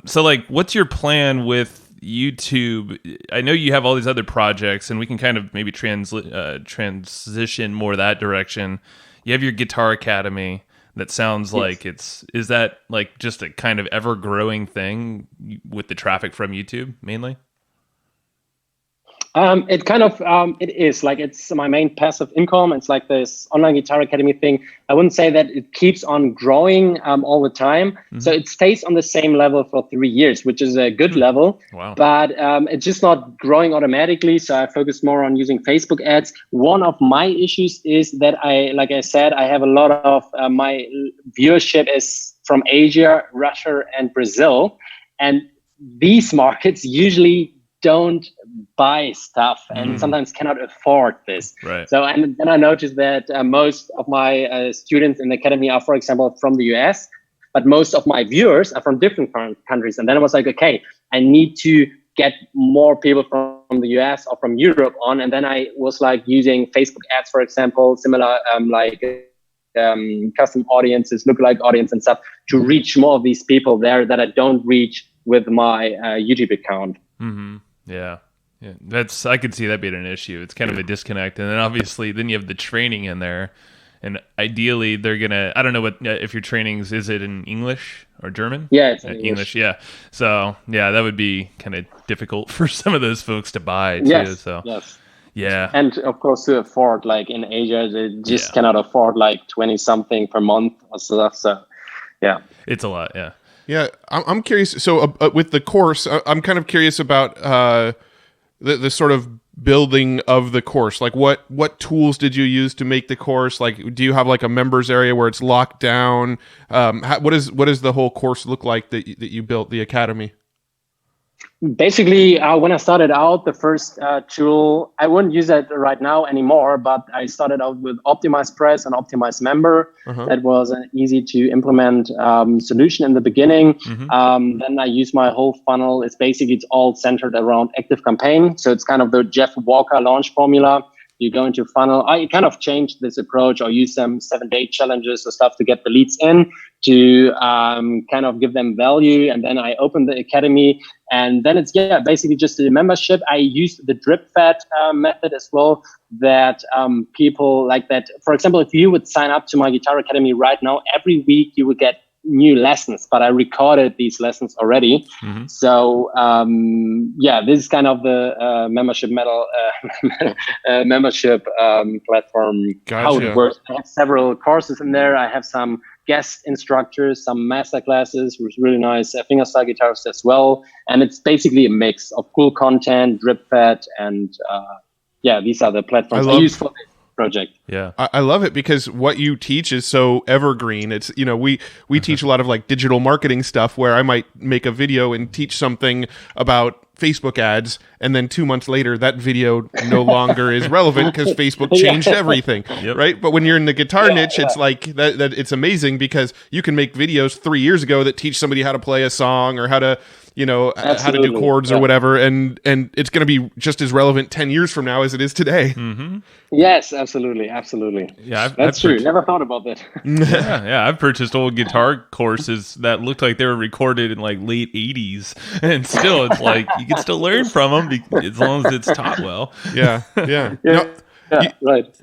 what's your plan with YouTube? I know you have all these other projects, and we can kind of maybe transition more that direction. You have your Guitar Academy that sounds like is that just a kind of ever growing thing with the traffic from YouTube mainly? It kind of it is it's my main passive income. It's this online Guitar Academy thing. I wouldn't say that it keeps on growing all the time. Mm-hmm. So it stays on the same level for 3 years, which is a good level. Wow. But it's just not growing automatically. So I focus more on using Facebook ads. One of my issues is that like I said, I have a lot of my viewership is from Asia, Russia, and Brazil, and these markets usually don't buy stuff and sometimes cannot afford this. Right. So and then I noticed that most of my students in the academy are, for example, from the US, but most of my viewers are from different countries. And then I was like, okay, I need to get more people from the US or from Europe on. And then I was using Facebook ads, for example, similar custom audiences, lookalike audience and stuff, to reach more of these people there that I don't reach with my YouTube account. Mm-hmm. Yeah. I could see that being an issue. It's kind of a disconnect, and then obviously then you have the training in there, and ideally they're gonna. I don't know what if your trainings is it in English or German? Yeah, it's English. Yeah. So yeah, that would be kind of difficult for some of those folks to buy too. Yes. So yes. Yeah. And of course to afford, in Asia, they just cannot afford 20 something per month or stuff. So yeah, it's a lot. Yeah. Yeah, I'm curious. So with the course, I'm kind of curious about the sort of building of the course. What tools did you use to make the course? Do you have a members area where it's locked down? What does the whole course look like that you built, the academy? Basically, when I started out, the first tool, I wouldn't use that right now anymore, but I started out with Optimize Press and Optimize Member. Uh-huh. That was an easy to implement solution in the beginning. Mm-hmm. Then I use my whole funnel. It's all centered around Active Campaign. So it's kind of the Jeff Walker launch formula. You go into funnel. I kind of changed this approach, or use some 7-day challenges or stuff to get the leads in, to kind of give them value. And then I open the academy, and then it's basically just a membership. I used the drip fed method as well, that people like that. For example, if you would sign up to my Guitar Academy right now, every week you would get new lessons, but I recorded these lessons already. Mm-hmm. So this is kind of the membership membership platform. Gotcha. How it works. I have several courses in there. I have some guest instructors, some master classes with really nice fingerstyle guitarists as well. And it's basically a mix of cool content, drip fed, and these are the platforms I use for this project. Yeah, I love it because what you teach is so evergreen. It's, we teach a lot of like digital marketing stuff where I might make a video and teach something about Facebook ads, and then 2 months later that video no longer is relevant because Facebook changed everything. Right? But when you're in the guitar niche, it's like that it's amazing because you can make videos 3 years ago that teach somebody how to play a song or how to how to do chords or whatever, and it's going to be just as relevant 10 years from now as it is today. Mm-hmm. Yes, absolutely. Yeah, that's true. Never thought about that. yeah, I've purchased old guitar courses that looked like they were recorded in like late 80s, and still it's like you can still learn from them as long as it's taught well. Yeah. Right.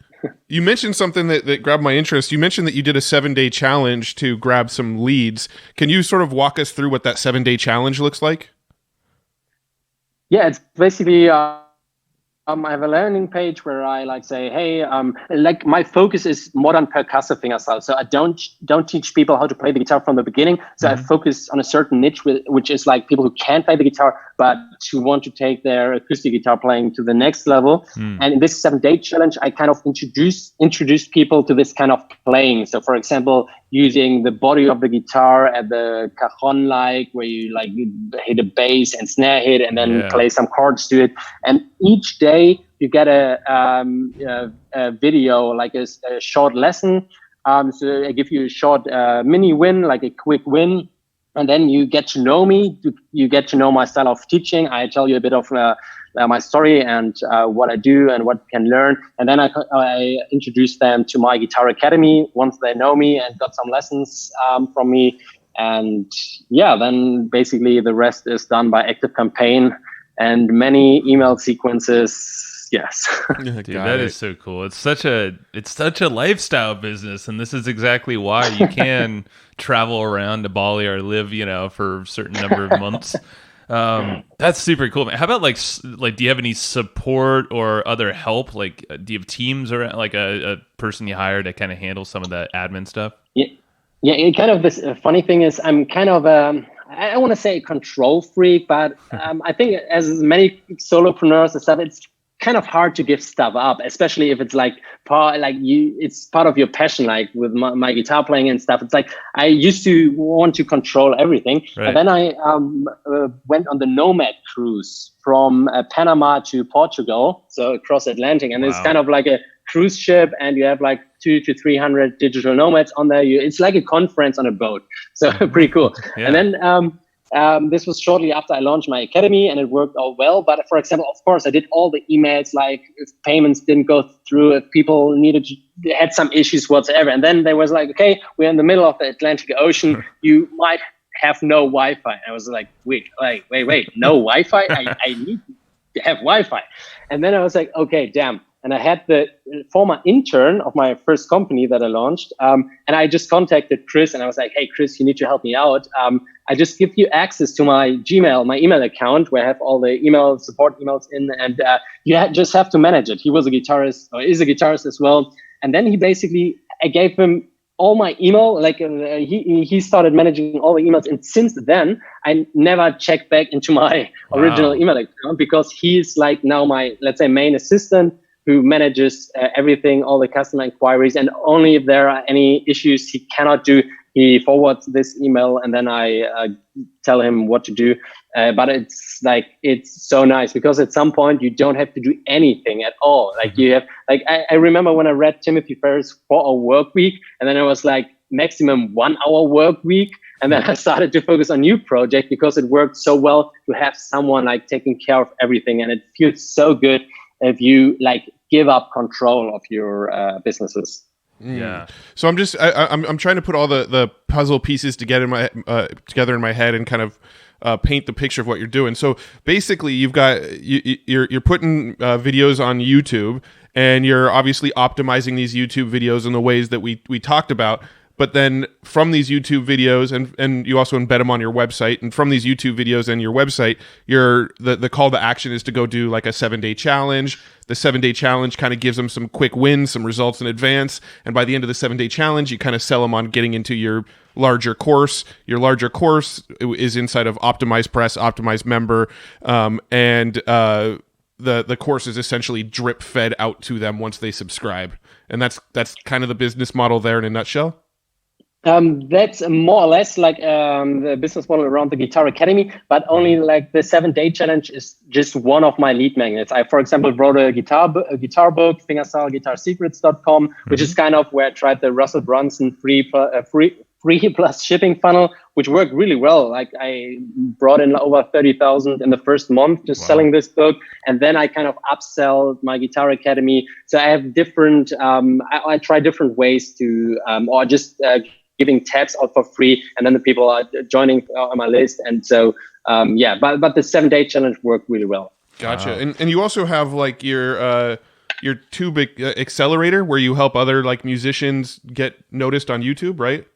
You mentioned something that grabbed my interest. You mentioned that you did a 7-day challenge to grab some leads. Can you sort of walk us through what that 7-day challenge looks like? Yeah, it's basically I have a landing page where I like say, hey, like my focus is modern percussive fingerstyle. So I don't teach people how to play the guitar from the beginning. So I focus on a certain niche, which is like people who can't play the guitar, but who want to take their acoustic guitar playing to the next level. And in this 7-day challenge, I kind of introduce people to this kind of playing. So for example, using the body of the guitar at the cajon, like where you like hit a bass and snare hit and then play some chords to it. And each day you get a video, like a short lesson. So I give you a short mini win, like a quick win. And then you get to know me. You get to know my style of teaching. I tell you a bit of my story and what I do and what you can learn. And then I introduce them to my guitar academy once they know me and got some lessons from me. And then basically the rest is done by active campaign and many email sequences. Yes. Dude, that is so cool. It's such a lifestyle business, and this is exactly why you can travel around to Bali or live, for a certain number of months. That's super cool. How about like do you have any support or other help? Like, do you have teams or like a person you hire to kind of handle some of the admin stuff? Yeah. It kind of this funny thing is I'm kind of I don't want to say a control freak, but I think as many solopreneurs and stuff, it's kind of hard to give stuff up, especially if it's like it's part of your passion, like with my guitar playing and stuff. It's like I used to want to control everything. Right. And then I went on the Nomad cruise from Panama to Portugal, so across Atlantic. And It's kind of like a cruise ship, and you have like 200 to 300 digital nomads on there. It's like a conference on a boat. So pretty cool. Yeah. And then this was shortly after I launched my academy, and it worked all well. But for example, of course, I did all the emails, like if payments didn't go through, if people had some issues whatsoever. And then they was like, okay, we're in the middle of the Atlantic Ocean. You might have no Wi-Fi. I was like, wait, no Wi-Fi? I need to have Wi-Fi. And then I was like, okay, damn. And I had the former intern of my first company that I launched. And I just contacted Chris, and I was like, hey, Chris, you need to help me out. I just give you access to my email account where I have all the support emails in, and you just have to manage it. He was a guitarist, or is a guitarist as well. And then I gave him all my email, like he started managing all the emails. And since then, I never checked back into my original email account, because he's like now my, let's say, main assistant, who manages everything, all the customer inquiries, and only if there are any issues he cannot do, he forwards this email, and then I tell him what to do. But it's so nice, because at some point you don't have to do anything at all. Like you have, like I remember when I read Timothy Ferriss' 4-Hour Work Week, and then it was like maximum 1-hour work week. And then I started to focus on new project, because it worked so well to have someone like taking care of everything, and it feels so good if you like give up control of your businesses. Yeah. So I'm trying to put all the puzzle pieces together in my head and kind of paint the picture of what you're doing. So basically, you've got you're putting videos on YouTube, and you're obviously optimizing these YouTube videos in the ways that we talked about. but then from these YouTube videos, and you also embed them on your website, and from these YouTube videos and your website, the call to action is to go do like a 7-day challenge. The 7-day challenge kind of gives them some quick wins, some results in advance, and by the end of the 7-day challenge, you kind of sell them on getting into your larger course. Your larger course is inside of Optimize Press, Optimize Member, and the course is essentially drip fed out to them once they subscribe. And that's kind of the business model there in a nutshell. That's more or less like the business model around the Guitar Academy, but only like the 7-day challenge is just one of my lead magnets. I, for example, wrote a guitar book, fingerstyle-guitarsecrets.com, which is kind of where I tried the Russell Brunson free plus shipping funnel, which worked really well. Like I brought in over 30,000 in the first month just selling this book. And then I kind of upsell my Guitar Academy. So I have different, I try different ways to, or just giving tabs out for free. And then the people are joining on my list. And so, but the 7-day challenge worked really well. Gotcha. Wow. And you also have like your Too Big accelerator where you help other like musicians get noticed on YouTube, right?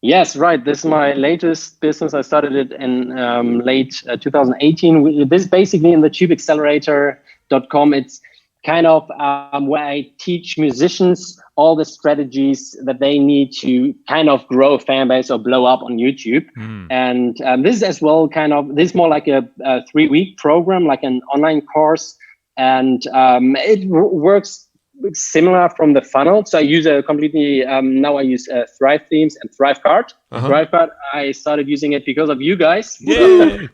Yes, right. This is my latest business. I started it in late 2018. This is basically in the tubeaccelerator.com. It's kind of where I teach musicians all the strategies that they need to kind of grow a fan base or blow up on YouTube. And this is as well this is more like a 3-week program, like an online course. And it works similar from the funnel. So I use a completely, now I use Thrive Themes and ThriveCard. ThriveCard, I started using it because of you guys. Yay!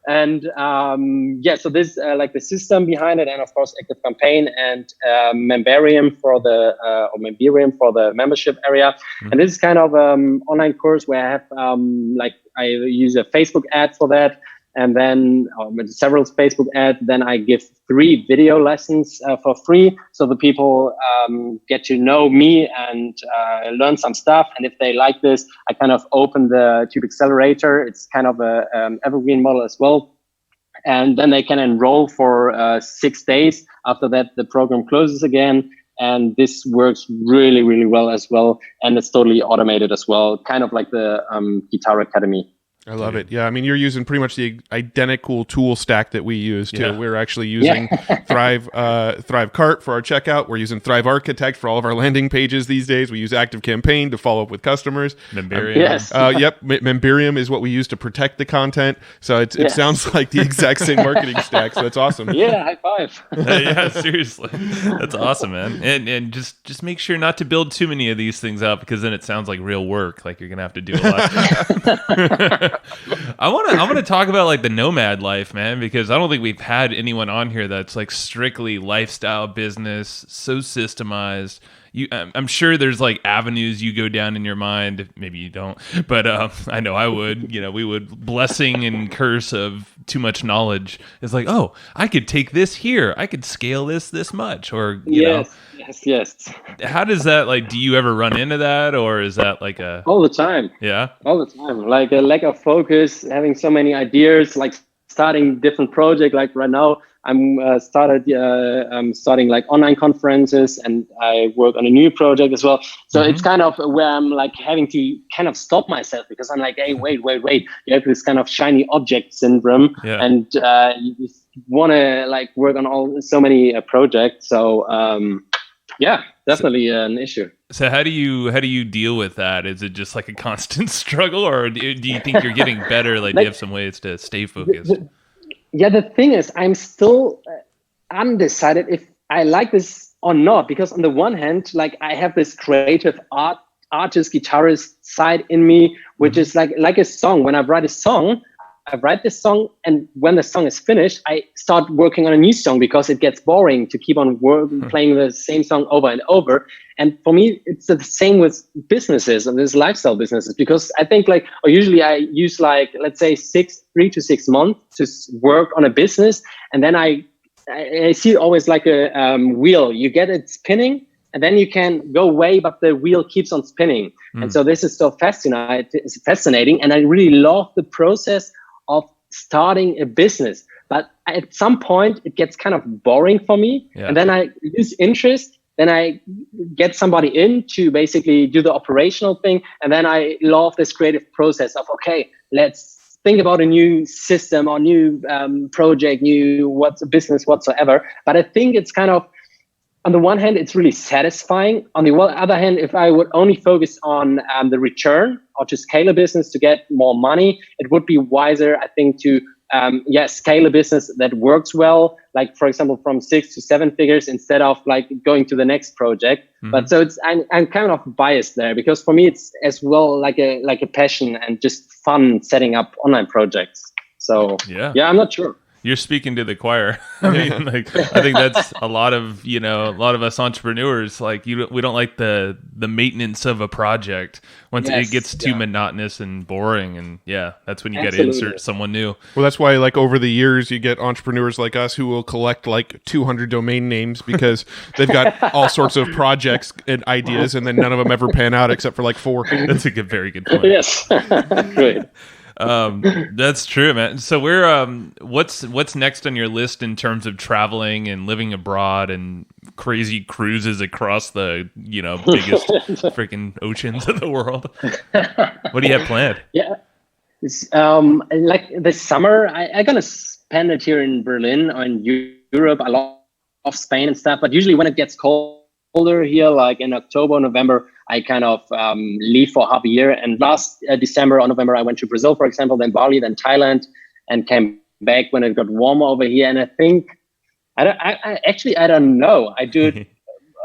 And so this like the system behind it, and of course ActiveCampaign and Memberium for the membership area. And this is kind of online course where I have I use a Facebook ad for that. And then with several Facebook ads, then I give 3 video lessons for free. So the people get to know me and learn some stuff. And if they like this, I kind of open the Tube Accelerator. It's kind of a Evergreen model as well. And then they can enroll for 6 days. After that, the program closes again. And this works really, really well as well. And it's totally automated as well, kind of like the Guitar Academy. I love it. Yeah, I mean, you're using pretty much the identical tool stack that we use too. Yeah. We're actually using Thrive Cart for our checkout. We're using Thrive Architect for all of our landing pages these days. We use ActiveCampaign to follow up with customers. Memberium. Yes. Memberium is what we use to protect the content. So it sounds like the exact same marketing stack. So that's awesome. Yeah, high five. Yeah, seriously, that's awesome, man. And just make sure not to build too many of these things out, because then it sounds like real work. Like you're gonna have to do a lot. I want to talk about like the Nomad Life, man, because I don't think we've had anyone on here that's like strictly lifestyle business, so systemized. I'm sure there's like avenues you go down in your mind. Maybe you don't, but I know I would. We would. Blessing and curse of too much knowledge. It's like, oh, I could take this here. I could scale this much, or you know. Yes. How does that, like, do you ever run into that, or is that like a... All the time. Yeah? All the time. Like a lack of focus, having so many ideas, like starting different project. Like right now, I'm starting like online conferences, and I work on a new project as well. So it's kind of where I'm like having to kind of stop myself, because I'm like, hey, wait. You have this kind of shiny object syndrome, and you just want to like work on so many projects. So yeah, definitely an issue. So how do you deal with that? Is it just like a constant struggle, or do you think you're getting better? Like, do you have some ways to stay focused? The thing is, I'm still undecided if I like this or not, because on the one hand, like I have this creative artist, guitarist side in me, which is like a song. When I write a song, I write this song, and when the song is finished, I start working on a new song, because it gets boring to keep on playing the same song over and over. And for me, it's the same with businesses and these lifestyle businesses, because I think usually I use let's say 3 to 6 months to work on a business. And then I see it always like a wheel. You get it spinning, and then you can go away, but the wheel keeps on spinning. And so this is so fascinating. And I really love the process of starting a business. But at some point, it gets kind of boring for me. Yeah. And then I lose interest. Then I get somebody in to basically do the operational thing. And then I love this creative process of, okay, let's think about a new system or new project, new what's a business whatsoever. But I think it's kind of, on the one hand, it's really satisfying. On the other hand, if I would only focus on the return or to scale a business to get more money, it would be wiser, I think, to scale a business that works well, like, for example, from 6 to 7 figures instead of like going to the next project. Mm-hmm. But so I'm kind of biased there, because for me, it's as well like a passion and just fun setting up online projects. So yeah, I'm not sure. You're speaking to the choir. I mean, like, I think that's a lot of us entrepreneurs. Like, we don't like the maintenance of a project once it gets too monotonous and boring. And that's when you got to insert someone new. Well, that's why, like, over the years, you get entrepreneurs like us who will collect like 200 domain names because they've got all sorts of projects and ideas, and then none of them ever pan out except for like 4. That's a very good point. Yes, great. That's true, man. So we're what's next on your list in terms of traveling and living abroad and crazy cruises across the biggest freaking oceans of the world? What do you have planned? Yeah, it's, like this summer, I'm gonna spend it here in Berlin or in Europe. I love Spain and stuff, but usually when it gets colder here, like in October, November, I kind of leave for half a year. And last December or November, I went to Brazil, for example, then Bali, then Thailand, and came back when it got warmer over here. And I think, I don't know. I do it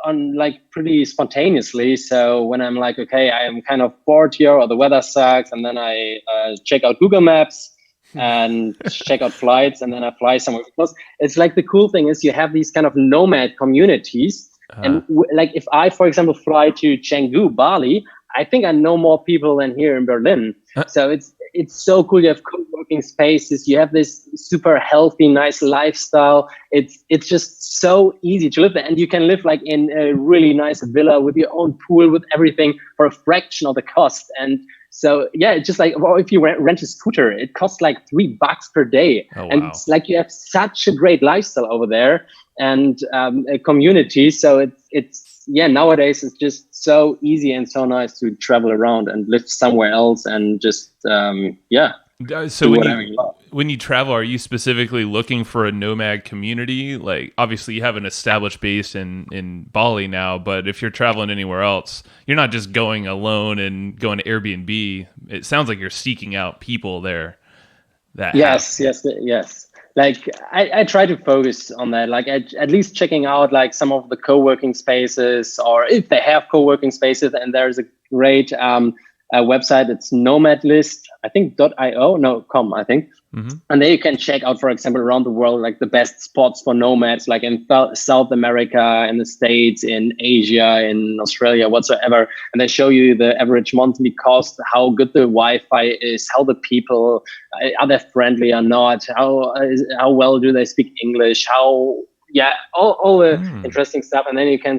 on like pretty spontaneously. So when I'm like, okay, I am kind of bored here or the weather sucks, and then I check out Google Maps and check out flights, and then I fly somewhere. Because it's like the cool thing is you have these kind of nomad communities. And like if I, for example, fly to Canggu, Bali, I think I know more people than here in Berlin. So it's so cool. You have co-working spaces. You have this super healthy, nice lifestyle. It's just so easy to live there, and you can live like in a really nice villa with your own pool, with everything for a fraction of the cost. And so it's just like, well, if you rent a scooter, it costs like $3 per day. Oh, wow. And it's like you have such a great lifestyle over there, and a community. So it's nowadays it's just so easy and so nice to travel around and live somewhere else and just So when you travel, are you specifically looking for a nomad community? Like, obviously you have an established base in Bali now, but if you're traveling anywhere else, you're not just going alone and going to Airbnb. It sounds like you're seeking out people there. Yes. Like I try to focus on that, like at least checking out like some of the co-working spaces, or if they have co-working spaces. And there's a great website. It's Nomad List, I think .com, I think. Mm-hmm. And there you can check out, for example, around the world, like the best spots for nomads, like in South America, in the States, in Asia, in Australia, whatsoever. And they show you the average monthly cost, how good the Wi-Fi is, how the people, are they friendly or not, how well do they speak English, all the interesting stuff. And then you can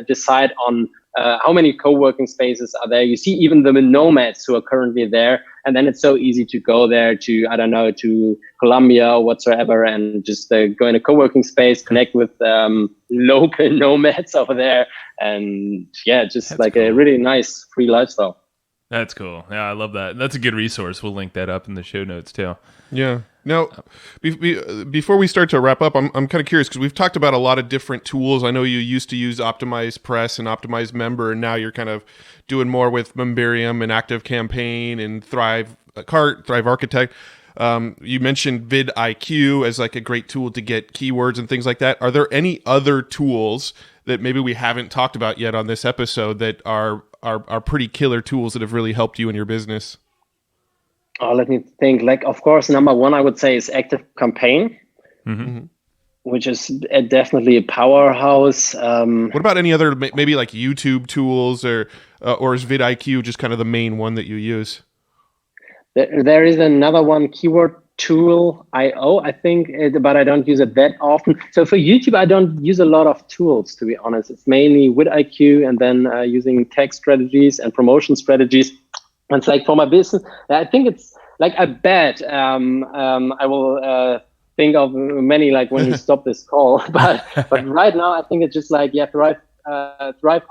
decide on how many co-working spaces are there. You see even the nomads who are currently there. And then it's so easy to go there to Colombia or whatsoever, and just go in a co-working space, connect with local nomads over there. And just that's like cool. A really nice free lifestyle. That's cool. Yeah, I love that. That's a good resource. We'll link that up in the show notes too. Yeah. Now, before we start to wrap up, I'm kind of curious, because we've talked about a lot of different tools. I know you used to use Optimize Press and Optimize Member, and now you're kind of doing more with Memberium and Active Campaign and Thrive Cart, Thrive Architect. You mentioned vidIQ as like a great tool to get keywords and things like that. Are there any other tools that maybe we haven't talked about yet on this episode that are pretty killer tools that have really helped you in your business? Oh, let me think. Like, of course, number one, I would say is Active Campaign, which is definitely a powerhouse. What about any other, maybe like YouTube tools, or is vidIQ just kind of the main one that you use? There is another one, Keyword Tool IO, I think, but I don't use it that often. So for YouTube, I don't use a lot of tools, to be honest. It's mainly vidIQ, and then using tag strategies and promotion strategies. It's like for my business, I think it's like, I bet I will think of many like when we stop this call. But right now, I think it's just like you have to write Thrive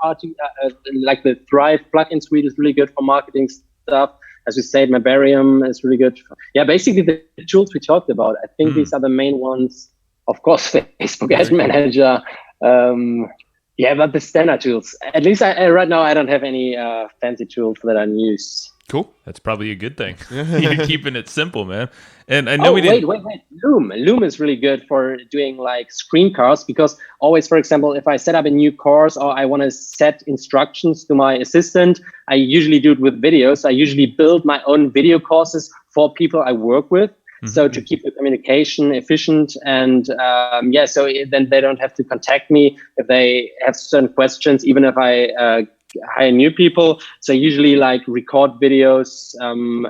like the Thrive plugin suite is really good for marketing stuff. As we said, Mabarium is really good. Yeah, basically the tools we talked about. I think these are the main ones. Of course, Facebook Ad Manager. But the standard tools. At least right now I don't have any fancy tools that I use. Cool. That's probably a good thing. You're keeping it simple, man. And I know we didn't. Wait. Loom is really good for doing like screencasts, because always, for example, if I set up a new course or I want to set instructions to my assistant, I usually do it with videos. I usually build my own video courses for people I work with. So to keep the communication efficient and so then they don't have to contact me if they have certain questions, even if I hire new people. So I usually like record videos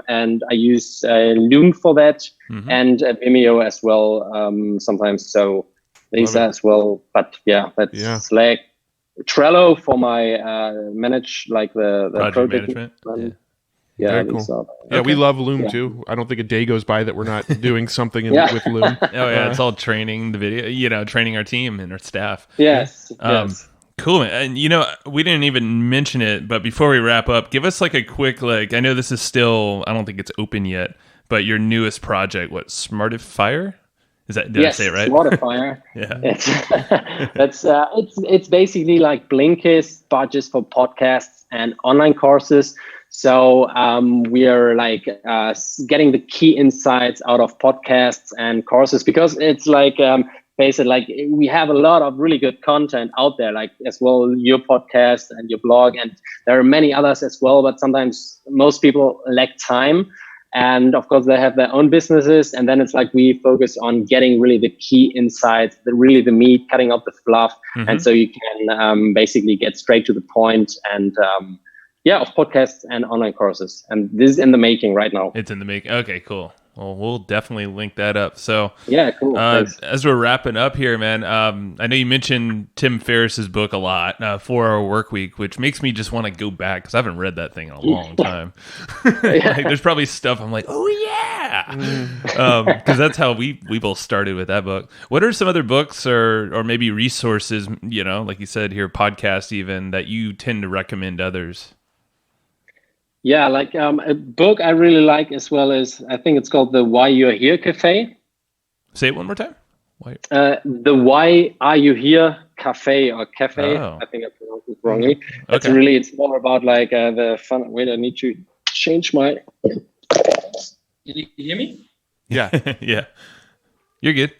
and I use Loom for that and Vimeo as well sometimes. So these are as well. But that's Slack, Trello for my manage like the project management. Yeah, cool. We love Loom too. I don't think a day goes by that we're not doing something with Loom. It's all training the video, training our team and our staff. Yes. Cool. And we didn't even mention it, but before we wrap up, give us like a quick, I know this is still, I don't think it's open yet, but your newest project, what, Smartifier? Did I say it right? Smartifier. Yeah. It's basically like Blinkist, but just for podcasts and online courses. So we are like getting the key insights out of podcasts and courses, because it's like basically like we have a lot of really good content out there, like as well your podcast and your blog, and there are many others as well. But sometimes most people lack time, and of course they have their own businesses, and then it's like we focus on getting really the key insights, the meat, cutting out the fluff, and so you can basically get straight to the point and. Of podcasts and online courses. And this is in the making right now. It's in the making. Okay, cool. Well, we'll definitely link that up. So, cool. As we're wrapping up here, man, I know you mentioned Tim Ferriss's book a lot, 4-Hour Workweek, which makes me just want to go back because I haven't read that thing in a long time. There's probably stuff I'm like, oh yeah, because that's how we both started with that book. What are some other books or maybe resources, like you said here, podcasts even, that you tend to recommend others? Yeah, like a book I really like as well is, I think it's called The Why You're Here Cafe. Say it one more time. Why? The Why Are You Here Cafe or Cafe. I think I pronounced it wrongly. Okay. It's more about like the fun. Wait, I need to change my. Can you hear me? Yeah. Yeah. You're good.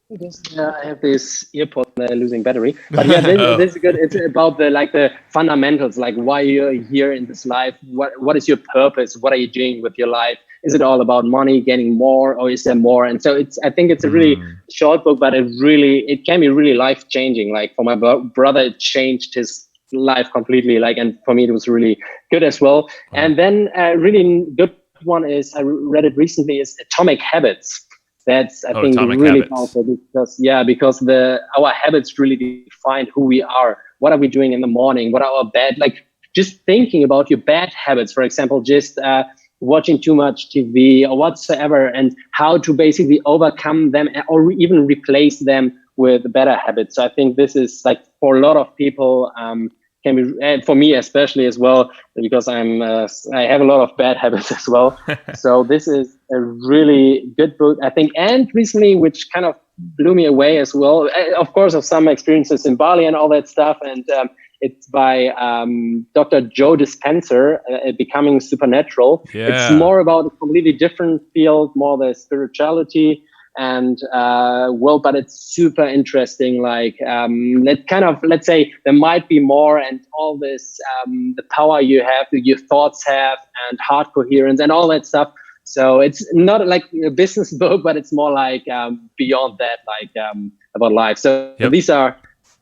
I have this earpod losing battery, but this is good. It's about the fundamentals, like why you're here in this life. What is your purpose? What are you doing with your life? Is it all about money, getting more, or is there more? And so I think it's a really short book, but it can be really life changing. Like for my brother, it changed his life completely. And for me, it was really good as well. Wow. And then a really good one is, I read it recently, is Atomic Habits. That's I think really powerful because our habits really define who we are. What are we doing in the morning? What are our bad, just thinking about your bad habits, for example, just watching too much TV or whatsoever, and how to basically overcome them or even replace them with better habits. So I think this is for a lot of people, can be, for me especially as well, because I have a lot of bad habits as well. So this is a really good book, I think. And recently, which kind of blew me away as well, of course, of some experiences in Bali and all that stuff. And it's by Dr. Joe Dispenza, Becoming Supernatural. Yeah. It's more about a completely different field, more the spirituality and but it's super interesting. Let's say there might be more, and all this the power you have, your thoughts have, and heart coherence and all that stuff. So it's not like a business book, but it's more beyond that, about life. So these are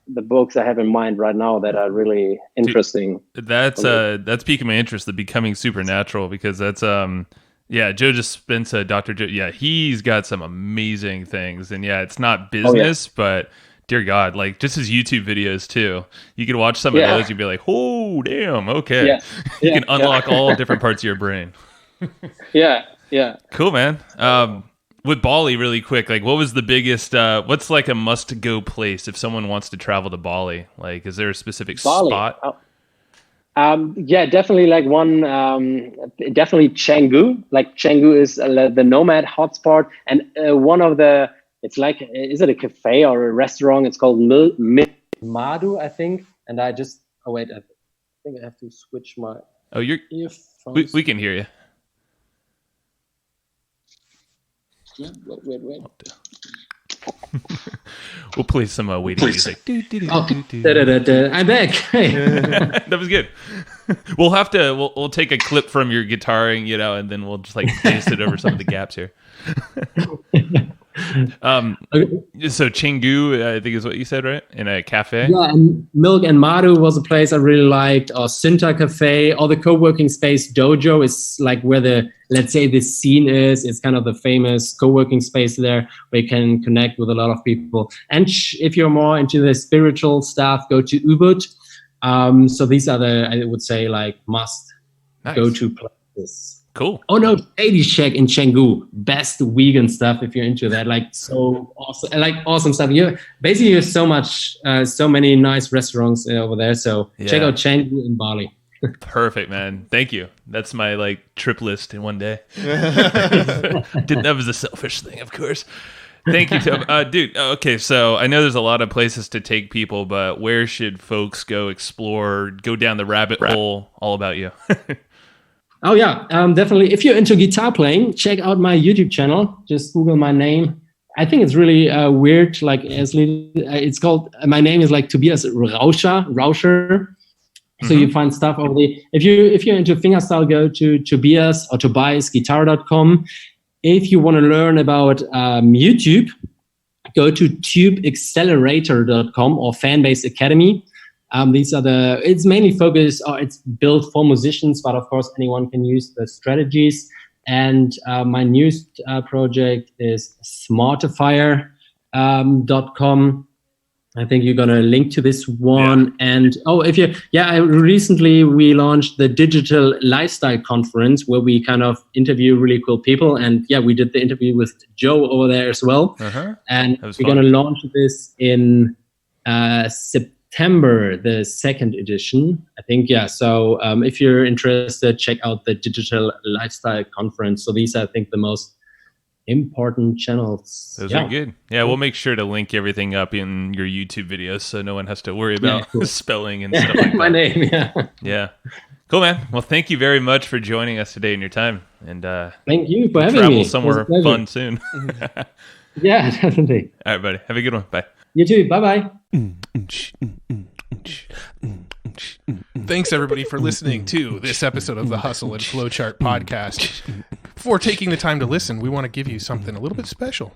the books I have in mind right now that are really interesting. Dude, that's piquing my interest, the Becoming Supernatural, because that's Joe Dispenza, Dr. Joe. Yeah, he's got some amazing things. And it's not business, but dear God, just his YouTube videos too. You could watch some of those, you'd be like, oh, damn, okay. Yeah. You can unlock all different parts of your brain. Yeah. Cool, man. with Bali, really quick, like what was the biggest, what's like a must go place if someone wants to travel to Bali? Like, is there a specific spot? Yeah, definitely like one, definitely Canggu. Like Canggu is the nomad hotspot. And one of the, it's like, is it a cafe or a restaurant? It's called Madu, I think. And I just, oh wait, I think I have to switch my earphones. We can hear you. Yeah, wait. We'll play some waiting music. I'm back. Hey. That was good. We'll have to. We'll take a clip from your guitaring, and then we'll just like paste it over some of the gaps here. So Canggu, I think is what you said, right? In a cafe. Yeah, and Milk and Madu was a place I really liked. Or Sinta Cafe, or the co-working space Dojo is like where let's say the scene is. It's kind of the famous co-working space there where you can connect with a lot of people. And if you're more into the spiritual stuff, go to Ubud. So these are I would say, like must go to places. Cool. Oh no, Lady Shack in Canggu, best vegan stuff if you're into that. Like so awesome, like awesome stuff. Basically there's so many nice restaurants over there. So check out Canggu in Bali. Perfect, man. Thank you. That's my like trip list in one day. That was a selfish thing, of course. Thank you, Tob. Dude. Okay, so I know there's a lot of places to take people, but where should folks go explore, go down the rabbit hole? All about you. Oh yeah, definitely. If you're into guitar playing, check out my YouTube channel. Just Google my name. I think it's really weird. Like it's called. My name is like Tobias Rauscher. So you find stuff over there. If you're into fingerstyle, go to Tobias or tobiasguitar.com. If you want to learn about YouTube, go to tubeaccelerator.com or Fanbase Academy. It's mainly focused, or it's built for musicians, but of course anyone can use the strategies. And my newest project is smartifier.com. I think you're going to link to this one. Yeah. And recently we launched the Digital Lifestyle Conference where we kind of interview really cool people. And yeah, we did the interview with Joe over there as well. And we're going to launch this in September, the second edition, I think. Yeah. So if you're interested, check out the Digital Lifestyle Conference. So these are, I think, the most important channels. Those are good. Yeah, we'll make sure to link everything up in your YouTube videos so no one has to worry about spelling and stuff like that. My name, Yeah. Cool, man. Well, thank you very much for joining us today in your time. And thank you for having me. Travel somewhere fun soon. Yeah, definitely. All right, buddy. Have a good one. Bye. You too. Bye-bye. Thanks, everybody, for listening to this episode of the Hustle and Flowchart podcast. Before taking the time to listen, we want to give you something a little bit special.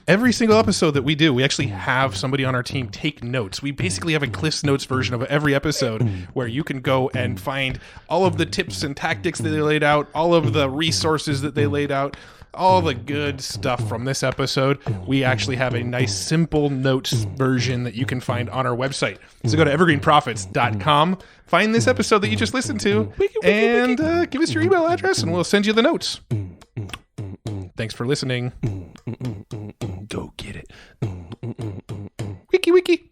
Every single episode that we do, we actually have somebody on our team take notes. We basically have a Cliff's Notes version of every episode where you can go and find all of the tips and tactics that they laid out, all of the resources that they laid out, all the good stuff from this episode. We actually have a nice simple notes version that you can find on our website. So go to evergreenprofits.com, find this episode that you just listened to, and give us your email address and we'll send you the notes. Thanks for listening. Go get it. Wiki wiki.